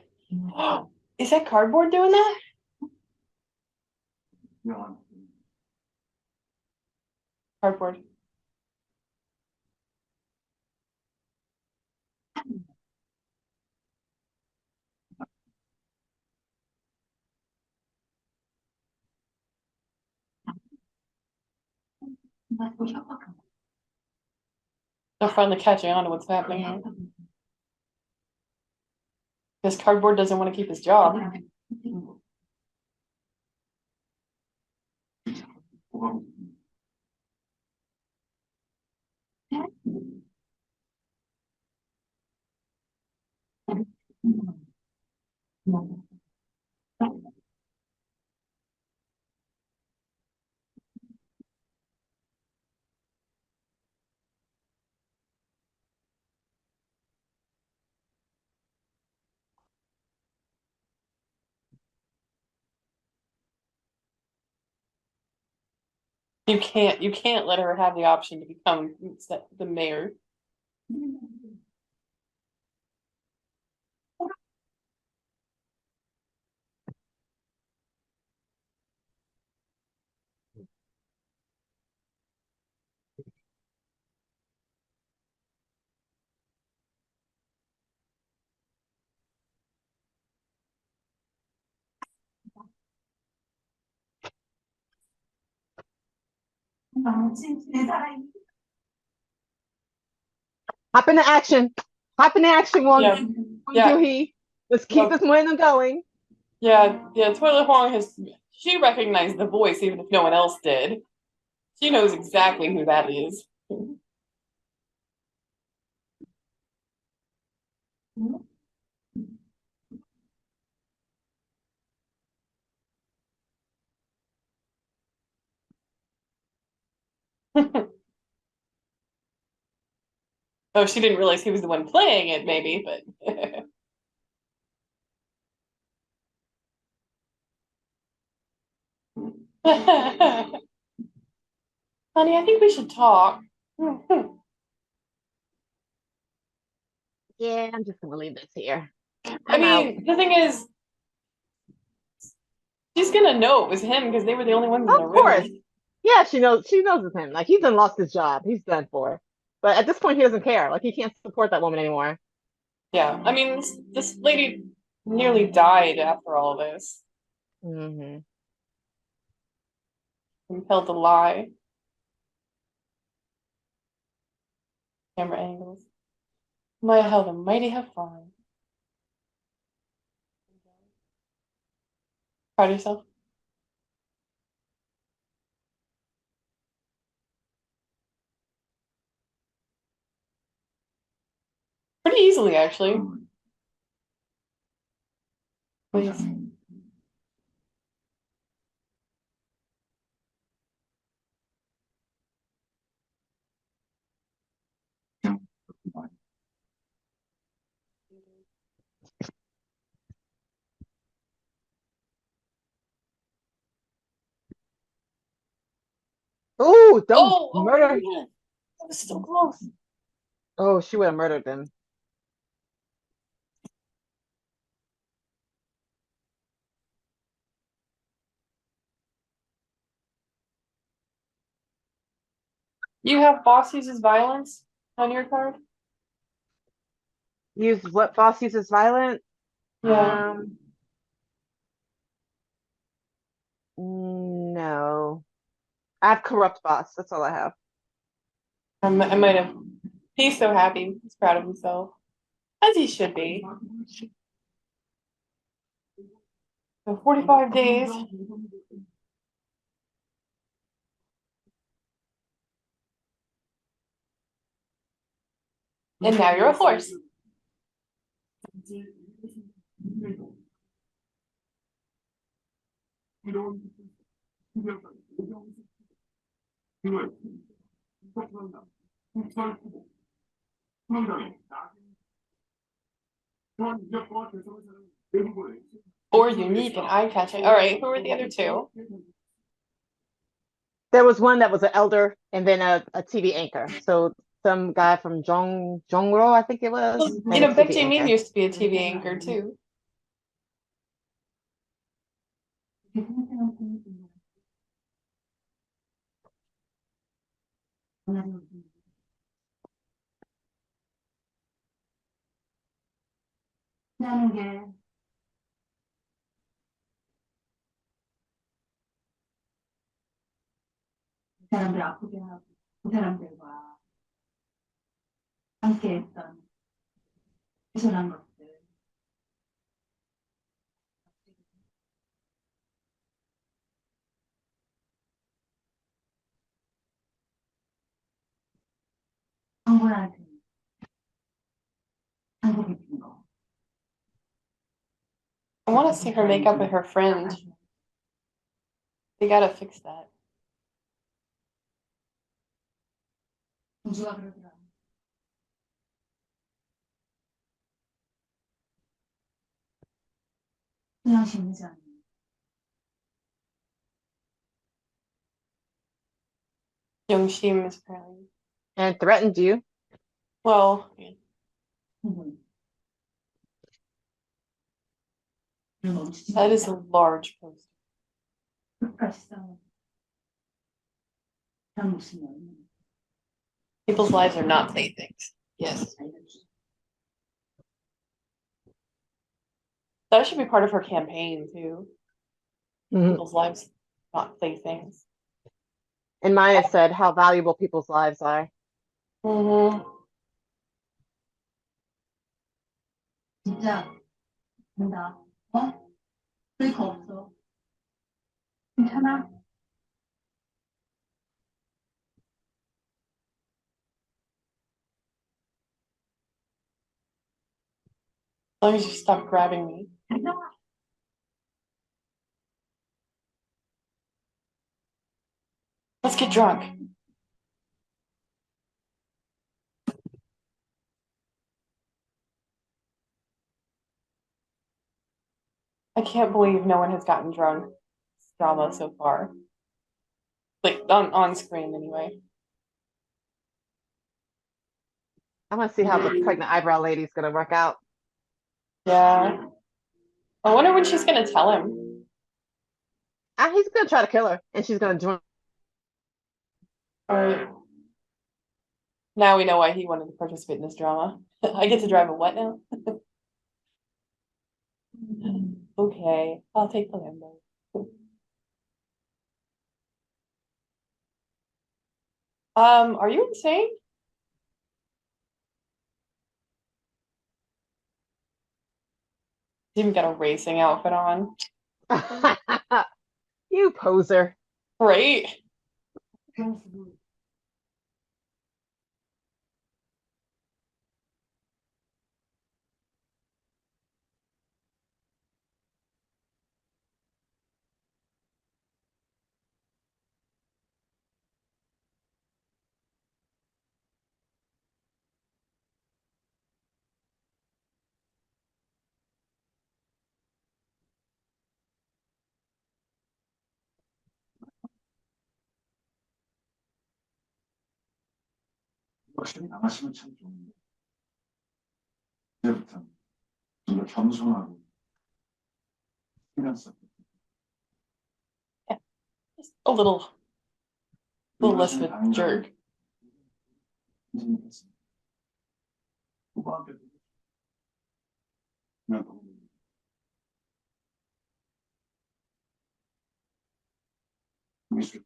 [SPEAKER 1] Is that cardboard doing that? Cardboard.
[SPEAKER 4] 또 협박합니다.
[SPEAKER 1] They're finally catching on to what's happening here. Because cardboard doesn't want to keep his job. You can't let her have the option to become the mayor.
[SPEAKER 4] 너무 진실의 사랑이
[SPEAKER 2] Hop into action. Hop into action, Wong.
[SPEAKER 1] Yeah. Yeah.
[SPEAKER 2] Joo-hee. Let's keep this momentum going.
[SPEAKER 1] Yeah, Toilet Huang she recognized the voice even if no one else did. She knows exactly who that is. Oh, she didn't realize he was the one playing it, maybe, but honey, I think we should talk.
[SPEAKER 2] Yeah, I'm just gonna leave this here.
[SPEAKER 1] I mean, the thing is, she's gonna know it was him because they were the only ones in the
[SPEAKER 2] Of
[SPEAKER 1] river.
[SPEAKER 2] course. Yeah, she knows it's him. Like, he's done lost his job. He's done for. But at this point, he doesn't care. Like, he can't support that woman anymore.
[SPEAKER 1] Yeah, I mean, this lady nearly died after all of this.
[SPEAKER 2] Mm-hmm.
[SPEAKER 1] Compelled to lie. Camera angles. My, how the mighty have fallen. Proud of yourself? Pretty easily, actually. Please.
[SPEAKER 2] Oh, don't
[SPEAKER 1] Oh,
[SPEAKER 2] murder.
[SPEAKER 1] yeah. That was so close.
[SPEAKER 2] Oh, she would have murdered them.
[SPEAKER 1] You have boss uses violence on your card?
[SPEAKER 2] Use what boss uses violent?
[SPEAKER 1] Yeah.
[SPEAKER 2] No. I have corrupt boss. That's all I have.
[SPEAKER 1] I might have. He's so happy. He's proud of himself. As he should be. So 45 days. And now you're a horse. Or unique and eye-catching. All right, who are the other two?
[SPEAKER 2] There was one that was an elder and then a TV anchor. So some guy from Jongro, I think it was.
[SPEAKER 1] Well,
[SPEAKER 2] and
[SPEAKER 1] you know,
[SPEAKER 2] a
[SPEAKER 1] Beck
[SPEAKER 2] TV
[SPEAKER 1] Jae Min
[SPEAKER 2] anchor.
[SPEAKER 1] used to be a TV anchor too.
[SPEAKER 4] 하는 게 그 사람들 아프게 하고 그 사람들과 함께했던 기선한 것들 한분한테 한국에 준 거.
[SPEAKER 1] I want to see her make up with her friend. They gotta fix that.
[SPEAKER 4] 공주가 그러더라. 그냥 심리잖아.
[SPEAKER 1] Young Shim is apparently.
[SPEAKER 2] And threatened you.
[SPEAKER 1] Well, that is a large post.
[SPEAKER 4] 끝까지 싸워. 다 무슨 말이야.
[SPEAKER 1] People's lives are not playthings. Yes. That should be part of her campaign too.
[SPEAKER 2] Mhm.
[SPEAKER 1] People's lives not playthings.
[SPEAKER 2] And mine it said how valuable people's lives are.
[SPEAKER 1] Mm-hmm.
[SPEAKER 4] 진짜 된다. 어? 쓸거 없어. 괜찮아?
[SPEAKER 1] As long as you stop grabbing me. Let's get drunk. I can't believe no one has gotten drunk drama so far. Like on screen anyway.
[SPEAKER 2] I want to see how the pregnant eyebrow lady's gonna work out.
[SPEAKER 1] Yeah. I wonder when she's gonna tell him.
[SPEAKER 2] He's gonna try to kill her, and she's gonna join.
[SPEAKER 1] Alright. Now we know why he wanted to participate in this drama. I get to drive a what now? Okay, I'll take the Lambo. Are you insane? He's even got a racing outfit on.
[SPEAKER 2] You poser.
[SPEAKER 1] Right?
[SPEAKER 5] 확실히 나가시면 참 좋은데. 이제부터 좀 더 겸손하고 신경 써.
[SPEAKER 1] Just a little less of a jerk.
[SPEAKER 5] 선생님께서 부부한테 그냥 너무 미술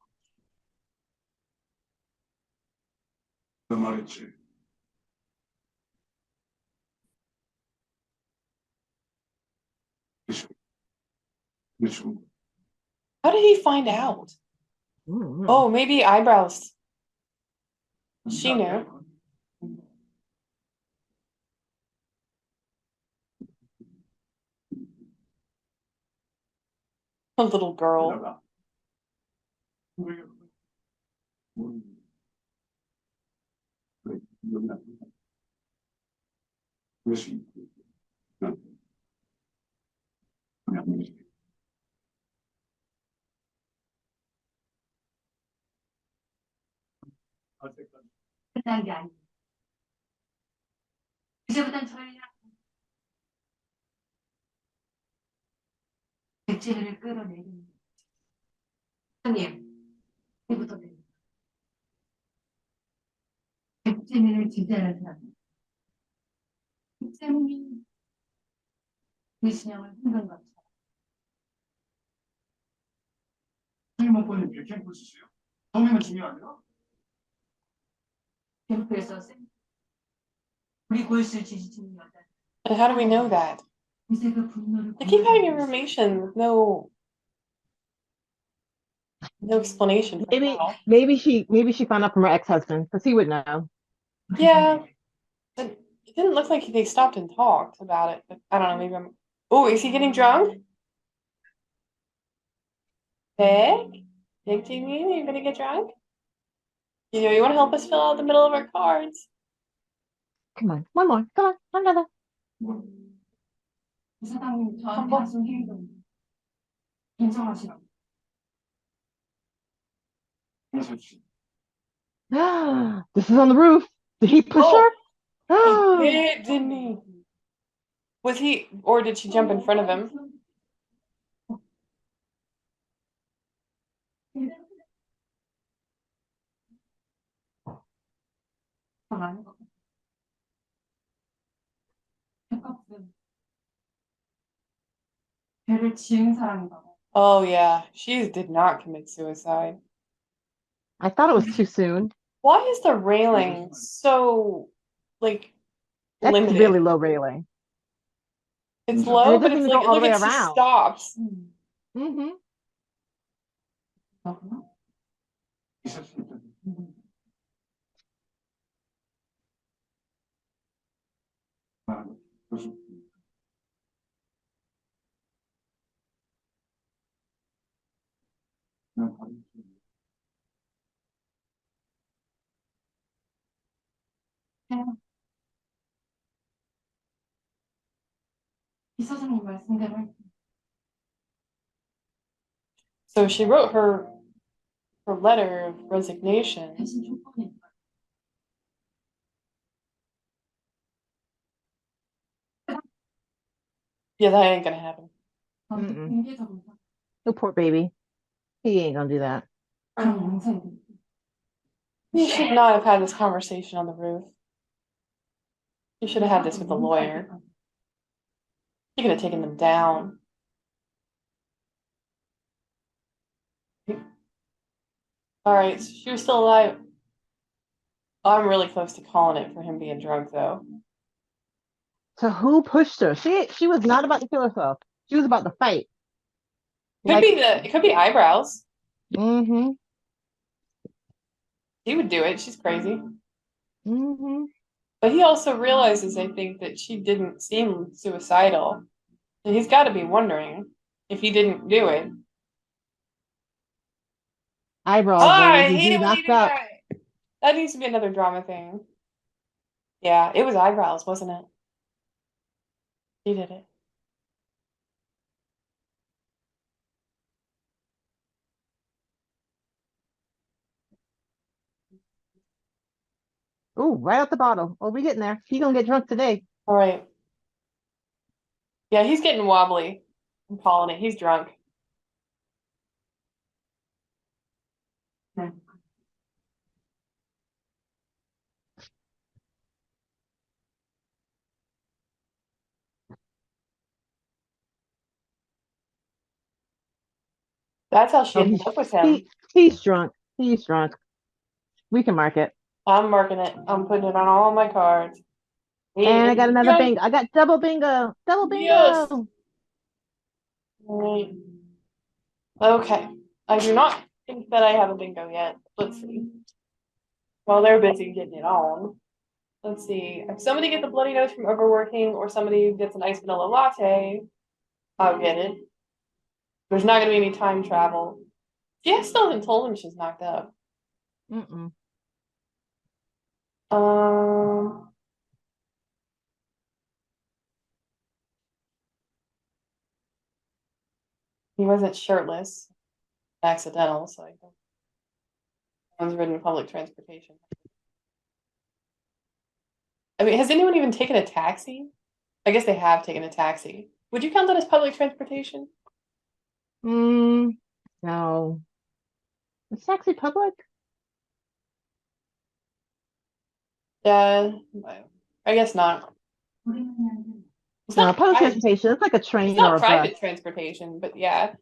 [SPEAKER 5] 그 말했지. 미술 미술
[SPEAKER 1] How did he find out?
[SPEAKER 2] Mm.
[SPEAKER 1] Oh, maybe eyebrows. She knew. A little girl.
[SPEAKER 5] 게다가 그래, 여기다 그것이 그냥
[SPEAKER 4] 끝난 게 아니에요. 이제부터는 저희랑 백지를 끌어내리는 거예요. 형님, 이제부터 백지민을 지지하는 사람. 백지민이 그 신앙을 흔든 것처럼.
[SPEAKER 5] 선생님은 캠프 쓰세요. 성명은 중요하냐?
[SPEAKER 4] 캠프에서 우리 골수 지지층 여자.
[SPEAKER 1] And how do we know that?
[SPEAKER 4] 이제 그 분노를
[SPEAKER 1] They keep having
[SPEAKER 4] 공유하고
[SPEAKER 1] information with no explanation for
[SPEAKER 2] Maybe
[SPEAKER 1] how.
[SPEAKER 2] maybe she found out from her ex-husband because he would know.
[SPEAKER 1] Yeah. But it didn't look like they stopped and talked about it, but I don't know, maybe I'm. Oh, is he getting drunk? Big? Big Jamie, are you gonna get drunk? You wanna help us fill out the middle of our cards?
[SPEAKER 2] Come on, one more. Come on, another.
[SPEAKER 4] 이 사장님 저한테
[SPEAKER 1] 한번?
[SPEAKER 4] 하신 행동 인정하시라고.
[SPEAKER 5] 그래서
[SPEAKER 2] This is on the roof. Did he push
[SPEAKER 1] Oh.
[SPEAKER 2] her?
[SPEAKER 1] He
[SPEAKER 2] Oh,
[SPEAKER 1] did, didn't he? Was he, or did she jump in front of him?
[SPEAKER 4] 아닌 것 같아요. 백합은 배를 지은 사람인가 봐.
[SPEAKER 1] Oh yeah, she did not commit suicide.
[SPEAKER 2] I thought it was too soon.
[SPEAKER 1] Why is the railing so, like,
[SPEAKER 2] That's
[SPEAKER 1] limited?
[SPEAKER 2] really low railing.
[SPEAKER 1] It's
[SPEAKER 5] And it
[SPEAKER 1] low, but
[SPEAKER 2] doesn't
[SPEAKER 1] it's
[SPEAKER 2] even
[SPEAKER 1] like,
[SPEAKER 2] go all the
[SPEAKER 1] look,
[SPEAKER 2] way
[SPEAKER 1] it just
[SPEAKER 2] around.
[SPEAKER 1] stops.
[SPEAKER 2] Mm-hmm.
[SPEAKER 4] 그렇구나.
[SPEAKER 5] 있었을 때 그래서 그냥 다른
[SPEAKER 4] 이 사장님 말씀대로 할게요.
[SPEAKER 1] So she wrote her letter of resignation.
[SPEAKER 4] 대신 조건이
[SPEAKER 1] Yeah, that ain't gonna happen.
[SPEAKER 4] 저한테
[SPEAKER 2] Mm-mm.
[SPEAKER 4] 공개적으로
[SPEAKER 2] Oh, poor baby. He ain't gonna do that.
[SPEAKER 4] 그런 영상이 드릴게요.
[SPEAKER 1] You should not have had this conversation on the roof. You should have had this with the lawyer. You could have taken them down. All right, so she was still alive. I'm really close to calling it for him being drunk, though.
[SPEAKER 2] So who pushed her? She was not about to kill herself. She was about to fight.
[SPEAKER 1] It could be eyebrows.
[SPEAKER 2] Mm-hmm.
[SPEAKER 1] He would do it. She's crazy.
[SPEAKER 2] Mm-hmm.
[SPEAKER 1] But he also realizes, I think, that she didn't seem suicidal. And he's got to be wondering if he didn't do it.
[SPEAKER 2] Eyebrows,
[SPEAKER 1] I
[SPEAKER 2] baby.
[SPEAKER 1] hate
[SPEAKER 2] He
[SPEAKER 1] it when you
[SPEAKER 2] knocked
[SPEAKER 1] do
[SPEAKER 2] up.
[SPEAKER 1] that. That needs to be another drama thing. Yeah, it was eyebrows, wasn't it? He did it.
[SPEAKER 2] Ooh, right out the bottle. Oh, we getting there. He gonna get drunk today.
[SPEAKER 1] All right. Yeah, he's getting wobbly. I'm calling it. He's drunk. That's how she
[SPEAKER 2] Oh,
[SPEAKER 1] ended up with him.
[SPEAKER 2] he's drunk. He's drunk. We can mark it.
[SPEAKER 1] I'm marking it. I'm putting it on all my cards. He
[SPEAKER 2] And I got
[SPEAKER 1] is
[SPEAKER 2] another
[SPEAKER 1] drunk.
[SPEAKER 2] bingo. I got double bingo. Double
[SPEAKER 1] Yes.
[SPEAKER 2] bingo.
[SPEAKER 1] Right. Okay. I do not think that I have a bingo yet. Let's see. While they're busy getting it on. Let's see. If somebody gets a bloody nose from overworking or somebody gets an iced vanilla latte, I'll get it. There's not going to be any time travel. She still hasn't told him she's knocked up.
[SPEAKER 2] Mm-mm.
[SPEAKER 1] Um, he wasn't shirtless. Accidental, so I don't. One's ridden public transportation. I mean, has anyone even taken a taxi? I guess they have taken a taxi. Would you count that as public transportation?
[SPEAKER 2] No. Is taxi public?
[SPEAKER 1] Yeah, I guess not. It's
[SPEAKER 2] No,
[SPEAKER 1] not
[SPEAKER 2] public
[SPEAKER 1] private.
[SPEAKER 2] transportation. It's like a
[SPEAKER 1] It's
[SPEAKER 2] train or
[SPEAKER 1] not
[SPEAKER 2] a bus.
[SPEAKER 1] private transportation, but yeah.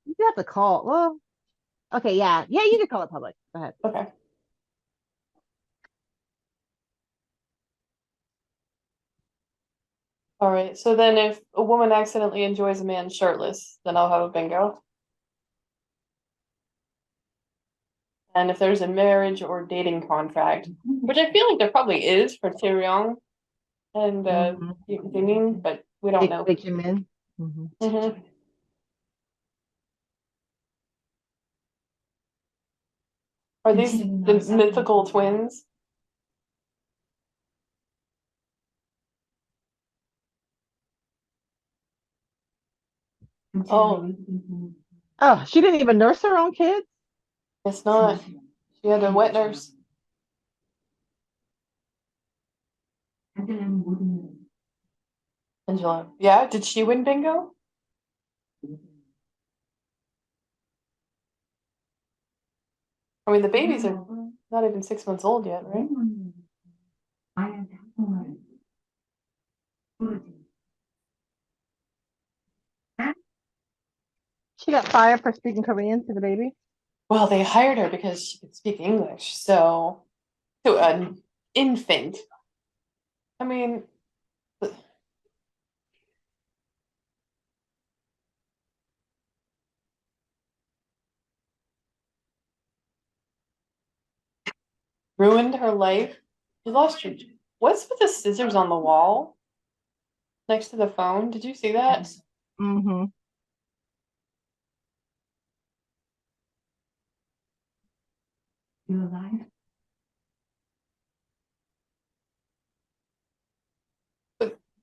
[SPEAKER 2] You have to call. Well, okay, yeah. Yeah, you can call it public. Go ahead.
[SPEAKER 1] Okay. All right. So then, if a woman accidentally enjoys a man shirtless, then I'll have a bingo. And if there's a marriage or dating contract, which I feel like there probably is for Tyrion and
[SPEAKER 2] Mhm.
[SPEAKER 1] Damien, but we don't know.
[SPEAKER 2] Big men. Mhm.
[SPEAKER 1] Mhm. Are these the mythical twins? Oh,
[SPEAKER 2] Oh, she didn't even nurse her own kids?
[SPEAKER 1] it's not. She had a wet nurse. Angela. Yeah, did she win bingo? I mean, the babies are not even 6 months old yet, right?
[SPEAKER 2] She got fired for speaking Korean to the baby.
[SPEAKER 1] Well, they hired her because she could speak English, so to an infant. I mean, ruined her life. You lost your. What's with the scissors on the wall next to the phone? Did you see that?
[SPEAKER 2] Mm-hmm.
[SPEAKER 4] You alive?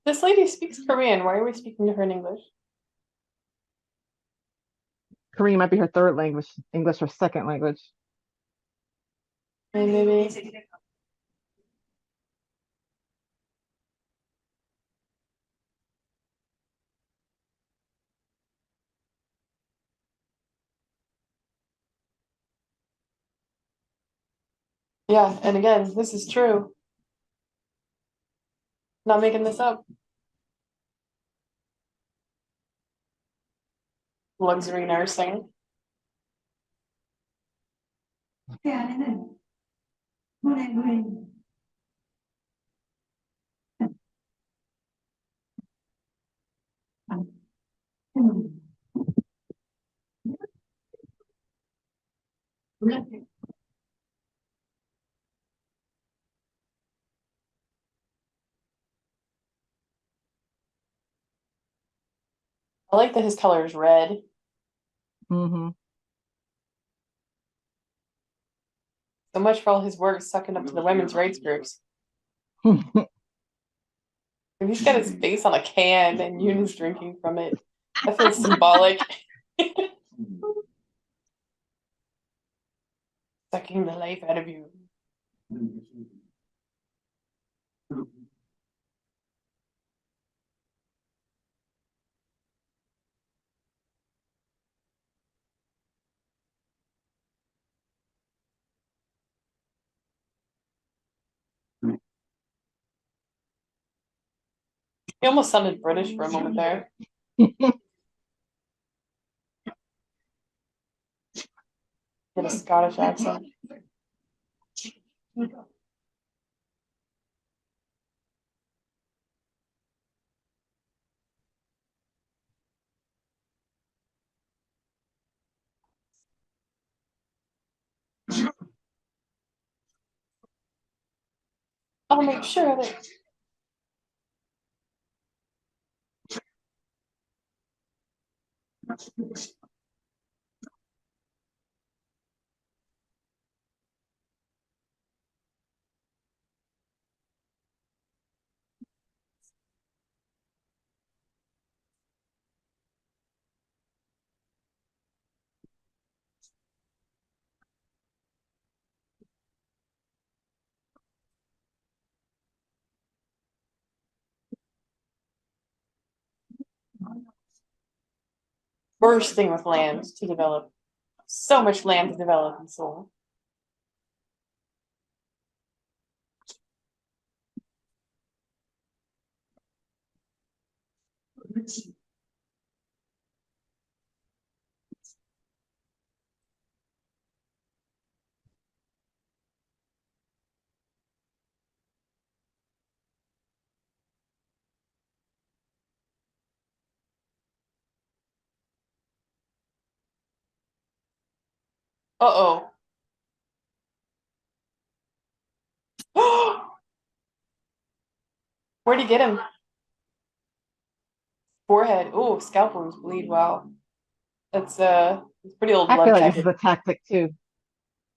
[SPEAKER 1] This lady speaks Korean. Why are we speaking to her in English?
[SPEAKER 2] Korean might be her third language, English her second language.
[SPEAKER 1] Maybe. Yeah, and again, this is true. Not making this up. Luxury nursing.
[SPEAKER 4] 그 안에는 노래 몰랐어요.
[SPEAKER 1] I like that his color is red.
[SPEAKER 2] Mm-hmm.
[SPEAKER 1] So much for all his work sucking up to the women's rights groups. And he's got his face on a can and Eunice drinking from it. That feels symbolic. Sucking the life out of you. He almost sounded British for a moment there. With a Scottish accent. I'll make sure of it. Bursting with land to develop. So much land to develop in Seoul. Uh-oh. Where'd he get him? Forehead. Oh, scalp wounds bleed. Wow. That's it's pretty old
[SPEAKER 2] I
[SPEAKER 1] blood
[SPEAKER 2] feel like
[SPEAKER 1] check.
[SPEAKER 2] this is a tactic too.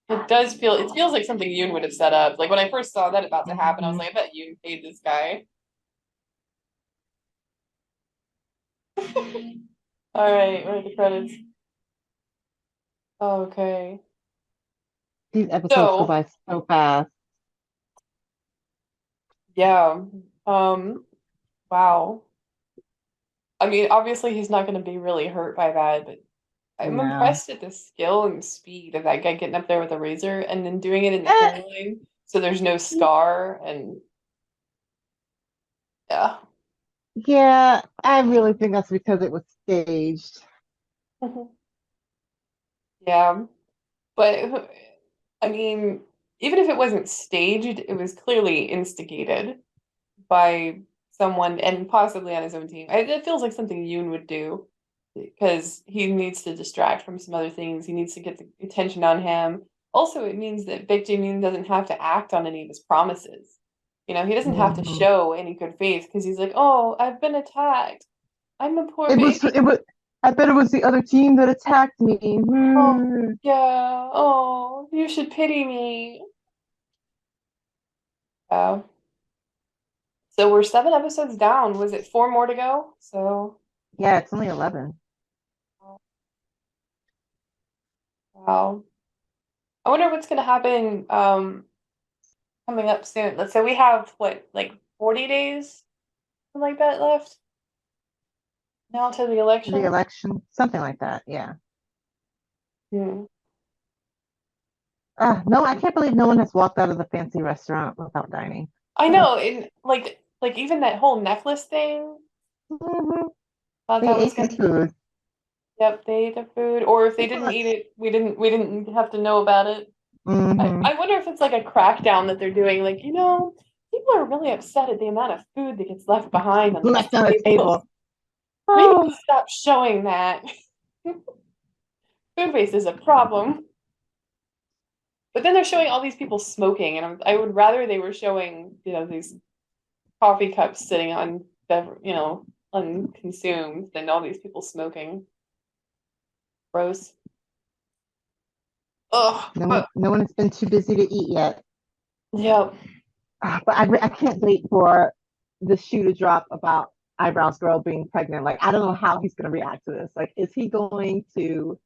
[SPEAKER 1] It does feel, it feels like something Yoon would have set up. Like when I first saw that about to happen, I was
[SPEAKER 2] Mhm.
[SPEAKER 1] like, I bet Yoon paid this guy. All right, where are the credits? Okay.
[SPEAKER 2] These episodes go
[SPEAKER 1] So,
[SPEAKER 2] by so fast.
[SPEAKER 1] yeah. Wow. I mean, obviously he's not going to be really hurt by that, but I'm
[SPEAKER 2] No.
[SPEAKER 1] impressed at the skill and speed of that guy getting up there with a razor and then doing it in the
[SPEAKER 2] Eh,
[SPEAKER 1] hairline so there's no scar and yeah.
[SPEAKER 2] yeah, I really think that's because it was staged.
[SPEAKER 1] Yeah. But I mean, even if it wasn't staged, it was clearly instigated by someone and possibly on his own team. It feels like something Yoon would do because he needs to distract from some other things. He needs to get the attention on him. Also, it means that Baek Jae-myung doesn't have to act on any of his promises. You know, he doesn't have to
[SPEAKER 2] Mhm.
[SPEAKER 1] show any good faith because he's like, "Oh, I've been attacked. I'm a poor
[SPEAKER 2] It was,
[SPEAKER 1] baby.
[SPEAKER 2] it was, I bet it was the other team that attacked me.
[SPEAKER 1] Oh,
[SPEAKER 2] Hmm.
[SPEAKER 1] yeah. Oh, you should pity me." Yeah. So we're 7 episodes down. Was it 4 more to go? So,
[SPEAKER 2] Yeah, it's only 11.
[SPEAKER 1] wow. I wonder what's gonna happen coming up soon. Let's say we have what, like 40 days, something like that left now to the
[SPEAKER 2] The
[SPEAKER 1] election.
[SPEAKER 2] election, something like that. Yeah.
[SPEAKER 1] Hmm.
[SPEAKER 2] No, I can't believe no one has walked out of the fancy restaurant without dining.
[SPEAKER 1] I
[SPEAKER 2] Ugh.
[SPEAKER 1] know, and like even that whole necklace thing,
[SPEAKER 2] Mhm.
[SPEAKER 1] thought
[SPEAKER 2] They
[SPEAKER 1] that was
[SPEAKER 2] ate his
[SPEAKER 1] gonna,
[SPEAKER 2] food.
[SPEAKER 1] yep, they ate the food. Or if they didn't eat it, we didn't have to know about it.
[SPEAKER 2] Hmm.
[SPEAKER 1] I wonder if it's like a crackdown that they're doing, like, people are really upset at the amount of food that gets left behind on these
[SPEAKER 2] Left on the
[SPEAKER 1] tables.
[SPEAKER 2] table.
[SPEAKER 1] Maybe
[SPEAKER 2] Oh,
[SPEAKER 1] we stop showing that. Food waste is a problem. But then they're showing all these people smoking, and I would rather they were showing, these coffee cups sitting on, unconsumed than all these people smoking. Gross. Ugh. But
[SPEAKER 2] no one has been too busy to eat yet.
[SPEAKER 1] yeah,
[SPEAKER 2] But I can't wait for the shoe to drop about Eyebrows Girl being pregnant. Like, I don't know how he's going to react to this. Like, is he going to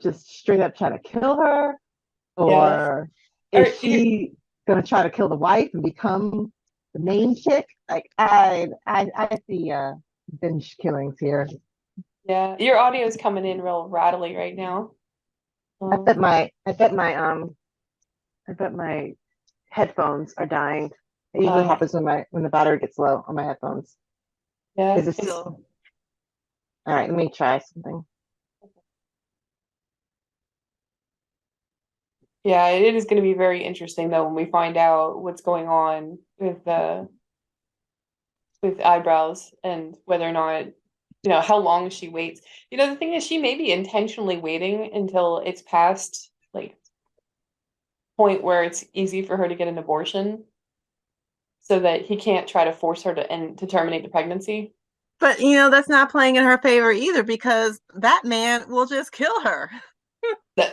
[SPEAKER 2] just straight up try to kill her?
[SPEAKER 1] yeah.
[SPEAKER 2] Or
[SPEAKER 1] Or
[SPEAKER 2] is she going to try to kill the wife and become the main chick? Like, I see binge killings here.
[SPEAKER 1] yeah, your audio is coming in real rattly right now.
[SPEAKER 2] I bet
[SPEAKER 1] Um,
[SPEAKER 2] my I bet my I bet my headphones are dying. It usually
[SPEAKER 1] uh,
[SPEAKER 2] happens when the battery gets low on my headphones.
[SPEAKER 1] yeah,
[SPEAKER 2] Is it still all right? Let me try something.
[SPEAKER 1] Yeah, it is going to be very interesting though when we find out what's going on with eyebrows and whether or not, how long she waits. The thing is, she may be intentionally waiting until it's past like point where it's easy for her to get an abortion, so that he can't try to force her to terminate the pregnancy.
[SPEAKER 2] But that's not playing in her favor either, because that man will just kill her.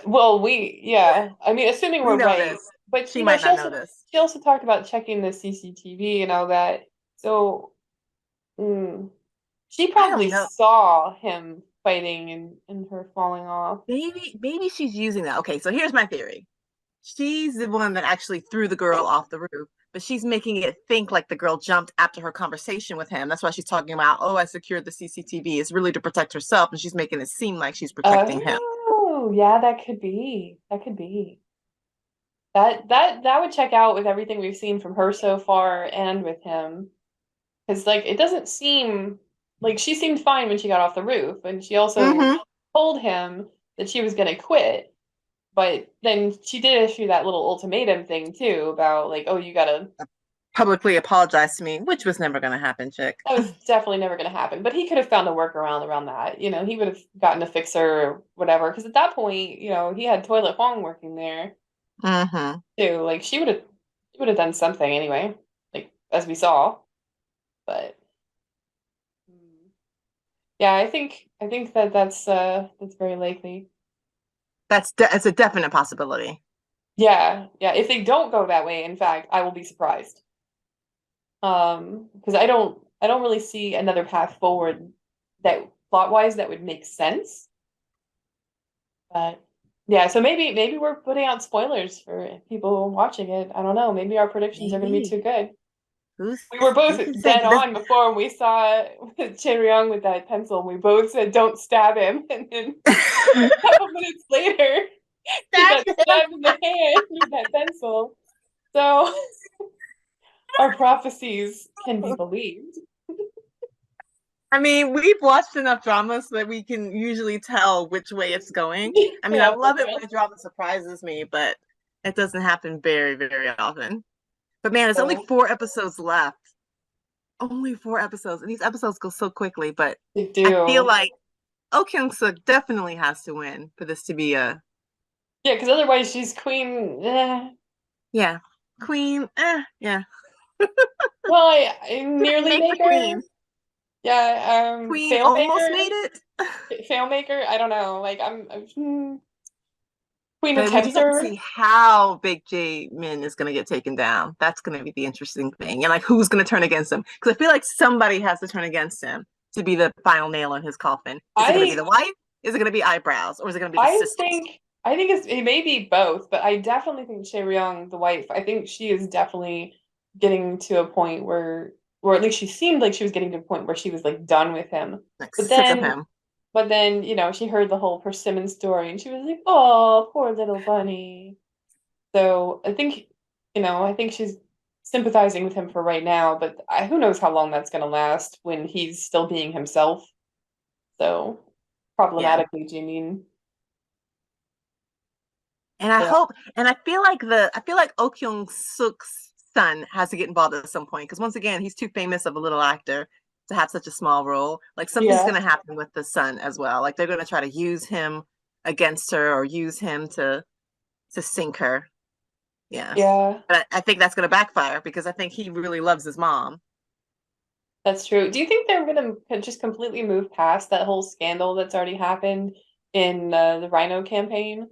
[SPEAKER 1] Well, yeah. I mean, assuming
[SPEAKER 2] We
[SPEAKER 1] we're
[SPEAKER 2] know
[SPEAKER 1] right,
[SPEAKER 2] this.
[SPEAKER 1] but
[SPEAKER 2] She might
[SPEAKER 1] she
[SPEAKER 2] not know
[SPEAKER 1] also
[SPEAKER 2] this.
[SPEAKER 1] she also talked about checking the CCTV and all that. So, mm, she
[SPEAKER 2] I don't
[SPEAKER 1] probably
[SPEAKER 2] know.
[SPEAKER 1] saw him fighting and her falling off.
[SPEAKER 2] Maybe she's using that. Okay, so here's my theory. She's the one that actually threw the girl off the roof, but she's making it think like the girl jumped after her conversation with him. That's why she's talking about, oh, I secured the CCTV. It's really to protect herself, and she's making it seem like she's protecting him.
[SPEAKER 1] Oh, yeah, that could be. That could be. That would check out with everything we've seen from her so far and with him. Because like it doesn't seem like she seemed fine when she got off the roof, and she also
[SPEAKER 2] Mm-hmm.
[SPEAKER 1] told him that she was gonna quit. But then she did issue that little ultimatum thing too about like, oh, you gotta.
[SPEAKER 2] Publicly apologize to me, which was never going to happen, chick.
[SPEAKER 1] That was definitely never gonna happen. But he could have found a workaround around that. He would have gotten a fixer or whatever. Because at that point, he had Toilet Huang working there
[SPEAKER 2] Mm-hmm.
[SPEAKER 1] too. Like she would have done something anyway, like as we saw. But yeah, I think that's very likely.
[SPEAKER 2] It's a definite possibility.
[SPEAKER 1] Yeah, yeah. If they don't go that way, in fact, I will be surprised. Because I don't really see another path forward that plot wise that would make sense. But yeah, so maybe we're putting out spoilers for people watching it. I don't know. Maybe our predictions are going to be
[SPEAKER 2] Maybe.
[SPEAKER 1] too good.
[SPEAKER 2] Who's
[SPEAKER 1] We were both
[SPEAKER 2] who can say
[SPEAKER 1] dead
[SPEAKER 2] this?
[SPEAKER 1] on before we saw Chae-ryung with that pencil. And we both said, "Don't stab him," and then a couple minutes later, he got stabbed in the hand with that pencil. So our prophecies can be believed.
[SPEAKER 2] I mean, we've watched enough dramas so that we can usually tell which way it's going. I mean, I
[SPEAKER 1] Yeah,
[SPEAKER 2] love it when a drama surprises me, but it doesn't happen very, very often. But man, there's only
[SPEAKER 1] so
[SPEAKER 2] 4 episodes left. Only 4 episodes, and these episodes go so quickly. But
[SPEAKER 1] they
[SPEAKER 2] I feel
[SPEAKER 1] do.
[SPEAKER 2] like Oh Kyung-suk definitely has to win for this to be a
[SPEAKER 1] Yeah, because otherwise she's queen.
[SPEAKER 2] yeah queen. Yeah,
[SPEAKER 1] Well, I nearly
[SPEAKER 2] make the
[SPEAKER 1] maker.
[SPEAKER 2] queen.
[SPEAKER 1] Yeah,
[SPEAKER 2] Queen
[SPEAKER 1] fail
[SPEAKER 2] almost
[SPEAKER 1] maker.
[SPEAKER 2] made it.
[SPEAKER 1] Fail maker. I don't know. Like queen
[SPEAKER 2] But we just have to
[SPEAKER 1] attempter.
[SPEAKER 2] see how Big J Min is going to get taken down. That's going to be the interesting thing. And like, who's going to turn against him? Because I feel like somebody has to turn against him to be the final nail in his coffin. Is it going to be
[SPEAKER 1] I
[SPEAKER 2] the wife? Is it going to be eyebrows? Or is it going to be the
[SPEAKER 1] I
[SPEAKER 2] sisters?
[SPEAKER 1] think I think it may be both, but I definitely think Chae-ryung, the wife, I think she is definitely getting to a point where, or at least she seemed like she was getting to a point where she was like done with him.
[SPEAKER 2] Like,
[SPEAKER 1] But
[SPEAKER 2] sick of
[SPEAKER 1] then,
[SPEAKER 2] him.
[SPEAKER 1] but then, she heard the whole persimmon story and she was like, "Oh, poor little bunny." So I think she's sympathizing with him for right now, but who knows how long that's going to last when he's still being himself. So
[SPEAKER 2] Yeah.
[SPEAKER 1] problematically, Jimin.
[SPEAKER 2] And I
[SPEAKER 1] Yeah.
[SPEAKER 2] hope, and I feel like Oh Kyung Suk's son has to get involved at some point because once again, he's too famous of a little actor to have such a small role. Like something's
[SPEAKER 1] Yeah.
[SPEAKER 2] going to happen with the son as well. Like they're going to try to use him against her or use him to sink her. Yeah,
[SPEAKER 1] Yeah,
[SPEAKER 2] but I think that's going to backfire because I think he really loves his mom.
[SPEAKER 1] that's true. Do you think they're going to just completely move past that whole scandal that's already happened in the Rhino campaign?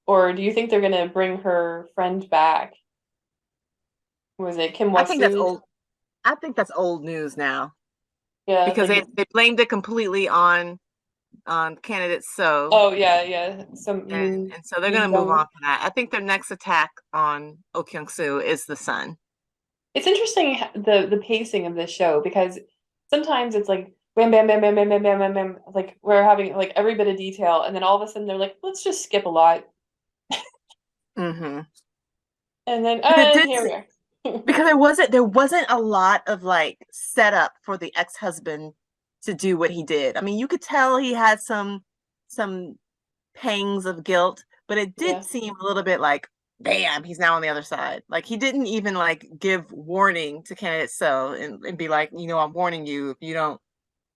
[SPEAKER 1] Or do you think they're going to bring her friend back? Was it Kim
[SPEAKER 2] I think that's
[SPEAKER 1] Wasu?
[SPEAKER 2] old. I think that's old news now
[SPEAKER 1] Yeah,
[SPEAKER 2] because they blamed it completely on candidate So.
[SPEAKER 1] oh yeah, yeah.
[SPEAKER 2] And so they're
[SPEAKER 1] Min
[SPEAKER 2] gonna move on
[SPEAKER 1] Jung.
[SPEAKER 2] from that. I think their next attack on Oh Kyung Soo is the son.
[SPEAKER 1] It's interesting the pacing of this show because sometimes it's like bam bam bam bam bam bam bam bam bam, like we're having like every bit of detail, and then all of a sudden they're like, let's just skip a lot,
[SPEAKER 2] Mm-hmm.
[SPEAKER 1] and then
[SPEAKER 2] But it
[SPEAKER 1] and
[SPEAKER 2] did
[SPEAKER 1] here we are.
[SPEAKER 2] because there wasn't a lot of like setup for the ex-husband to do what he did. I mean, you could tell he had some pangs of guilt,
[SPEAKER 6] but it did
[SPEAKER 1] Yeah.
[SPEAKER 6] seem a little bit like, bam, he's now on the other side. Like he didn't even like give warning to candidate So and be like, I'm warning you, if you don't,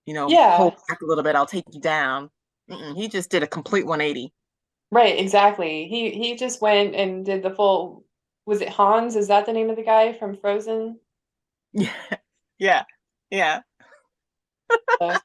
[SPEAKER 1] Yeah.
[SPEAKER 6] hold back a little bit, I'll take you down. He just did a complete 180.
[SPEAKER 1] Right, exactly. He just went and did the full, was it Hans? Is that the name of the guy from Frozen?
[SPEAKER 6] Yeah, yeah, yeah.
[SPEAKER 1] Uh,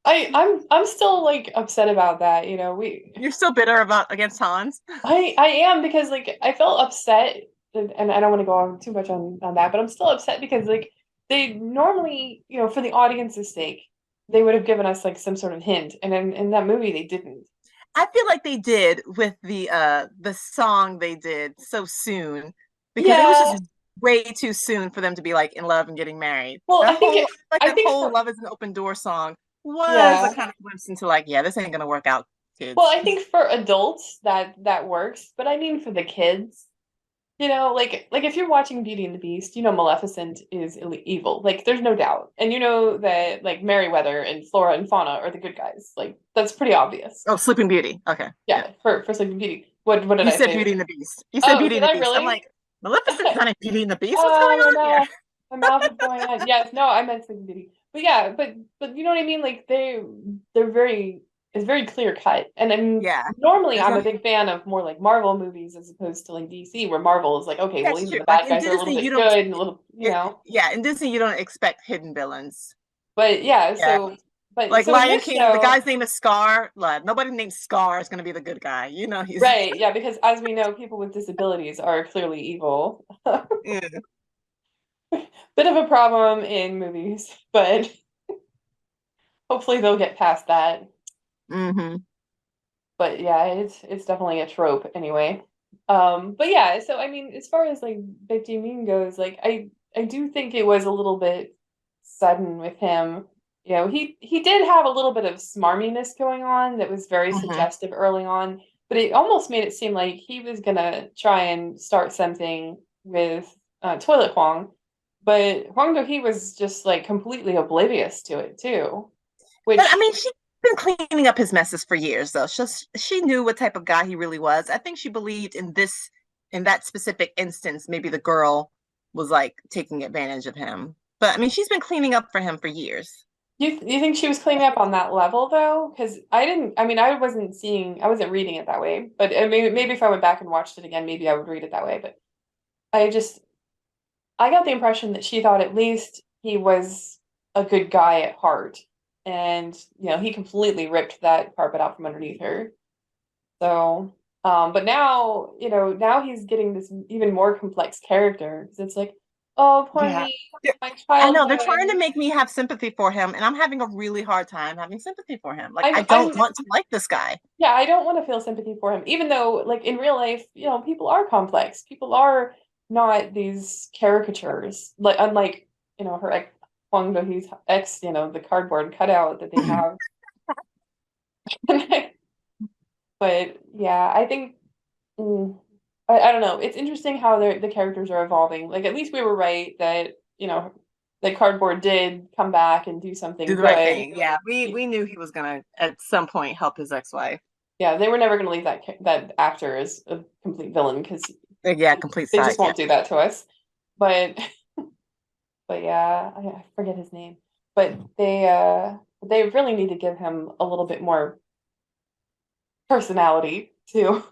[SPEAKER 1] I'm still like upset about that,
[SPEAKER 6] You're still bitter against Hans?
[SPEAKER 1] I am, because like I felt upset, and I don't want to go on too much on that, but I'm still upset because like they normally, for the audience's sake, they would have given us like some sort of hint, and in that movie they didn't.
[SPEAKER 6] I feel like they did with the song they did so soon, because it was
[SPEAKER 1] Yeah.
[SPEAKER 6] just way too soon for them to be like in love and getting married.
[SPEAKER 1] Well,
[SPEAKER 6] That whole
[SPEAKER 1] I think
[SPEAKER 6] whole
[SPEAKER 1] for
[SPEAKER 6] Love is an Open Door song was a
[SPEAKER 1] yeah.
[SPEAKER 6] kind of glimpse into like, yeah, this ain't gonna work out,
[SPEAKER 1] Well,
[SPEAKER 6] kids.
[SPEAKER 1] I think for adults that works, but I mean for the kids, like if you're watching Beauty and the Beast, Maleficent is evil. Like there's no doubt. And you know that like Merryweather and Flora and Fauna are the good guys. Like that's pretty obvious.
[SPEAKER 6] Oh, Sleeping Beauty. Okay.
[SPEAKER 1] Yeah, for Sleeping Beauty. What did
[SPEAKER 6] You
[SPEAKER 1] I
[SPEAKER 6] said
[SPEAKER 1] say?
[SPEAKER 6] Beauty and the Beast. You said
[SPEAKER 1] Oh,
[SPEAKER 6] Beauty
[SPEAKER 1] did
[SPEAKER 6] and the
[SPEAKER 1] I
[SPEAKER 6] Beast. I'm
[SPEAKER 1] really?
[SPEAKER 6] like, Maleficent's not in Beauty and the Beast. What's going
[SPEAKER 1] Oh, I
[SPEAKER 6] on here?
[SPEAKER 1] know. My mouth is going on. Yes, no, I meant Sleeping Beauty. But yeah, but you know what I mean? Like it's very clear cut. And then
[SPEAKER 6] Yeah.
[SPEAKER 1] normally
[SPEAKER 6] There's
[SPEAKER 1] I'm
[SPEAKER 6] no
[SPEAKER 1] a big fan of more like Marvel movies as opposed to like DC, where Marvel is like, okay, well
[SPEAKER 6] That's
[SPEAKER 1] even
[SPEAKER 6] true.
[SPEAKER 1] the
[SPEAKER 6] Like
[SPEAKER 1] bad
[SPEAKER 6] in
[SPEAKER 1] guys are a little
[SPEAKER 6] Disney, you
[SPEAKER 1] bit
[SPEAKER 6] don't
[SPEAKER 1] good and a little,
[SPEAKER 6] yeah, in Disney you don't expect hidden villains.
[SPEAKER 1] But yeah,
[SPEAKER 6] Yeah.
[SPEAKER 1] but
[SPEAKER 6] Like
[SPEAKER 1] so in
[SPEAKER 6] Lion
[SPEAKER 1] this
[SPEAKER 6] King, the
[SPEAKER 1] show,
[SPEAKER 6] guy's name is Scar. Like, nobody named Scar is gonna be the good guy. He's
[SPEAKER 1] right, yeah, because as we know, people with disabilities are clearly evil.
[SPEAKER 6] yeah.
[SPEAKER 1] Bit of a problem in movies, but hopefully they'll get past that.
[SPEAKER 6] Mm-hmm.
[SPEAKER 1] But yeah, it's definitely a trope anyway. But yeah, so I mean, as far as like Big Mean goes, like I do think it was a little bit sudden with him. He did have a little bit of smarminess going on that was very
[SPEAKER 6] Mm-hmm.
[SPEAKER 1] suggestive early on, but it almost made it seem like he was gonna try and start something with Toilet Huang, but Huang Do-hee was just like completely oblivious to it too,
[SPEAKER 6] But I
[SPEAKER 1] which
[SPEAKER 6] mean, she's been cleaning up his messes for years, though. She knew what type of guy he really was. I think she believed in that specific instance, maybe the girl was like taking advantage of him. But I mean, she's been cleaning up for him for years.
[SPEAKER 1] you think she was cleaning up on that level though? Because I didn't. I mean, I wasn't reading it that way. But maybe if I went back and watched it again, maybe I would read it that way. But I just I got the impression that she thought at least he was a good guy at heart, and he completely ripped that carpet out from underneath her. So, but now now he's getting this even more complex character because it's like, oh, poor
[SPEAKER 6] Yeah.
[SPEAKER 1] me,
[SPEAKER 6] They're-
[SPEAKER 1] my
[SPEAKER 6] I know they're trying
[SPEAKER 1] childhood.
[SPEAKER 6] to make me have sympathy for him, and I'm having a really hard time having sympathy for him. Like, I don't
[SPEAKER 1] I'm
[SPEAKER 6] want to like this guy.
[SPEAKER 1] Yeah, I don't want to feel sympathy for him, even though, like in real life, people are complex. People are not these caricatures. Like unlike, her ex Huang Do-hee's ex, the cardboard cutout that they have. But yeah, I think I don't know. It's interesting how the characters are evolving. Like at least we were right that, that cardboard did come back and do something
[SPEAKER 6] Do the right
[SPEAKER 1] good.
[SPEAKER 6] thing. Yeah, we knew he was gonna at some point help his ex-wife.
[SPEAKER 1] Yeah, they were never going to leave that actor as a complete villain because
[SPEAKER 6] Yeah, complete
[SPEAKER 1] they just
[SPEAKER 6] sidekick.
[SPEAKER 1] won't do that to us. But but yeah, I forget his name. But they really need to give him a little bit more personality too.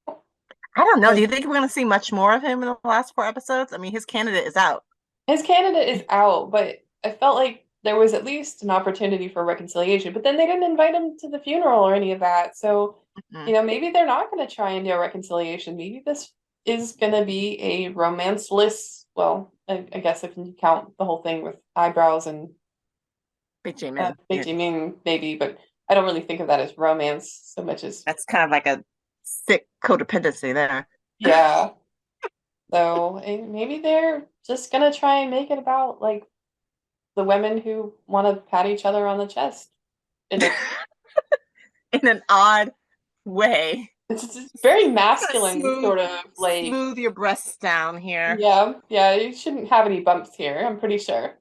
[SPEAKER 6] I don't know. Do you think we're gonna see much more of him in the last 4 episodes? I mean, his candidate is out.
[SPEAKER 1] His candidate is out, but I felt like there was at least an opportunity for reconciliation. But then they didn't invite him to the funeral or any of that. So,
[SPEAKER 6] Mm.
[SPEAKER 1] maybe they're not going to try and do a reconciliation. Maybe this is going to be a romanceless. Well, I guess if you count the whole thing with eyebrows and
[SPEAKER 6] Big J Man.
[SPEAKER 1] Big Jimin, maybe, but I don't really think of that as romance so much as
[SPEAKER 6] That's kind of like a sick codependency there.
[SPEAKER 1] yeah. So maybe they're just gonna try and make it about like the women who want to pat each other on the chest. And
[SPEAKER 6] In an odd way.
[SPEAKER 1] it's just very masculine,
[SPEAKER 6] Smooth,
[SPEAKER 1] sort of like
[SPEAKER 6] smooth your breasts down here.
[SPEAKER 1] yeah, you shouldn't have any bumps here, I'm pretty sure.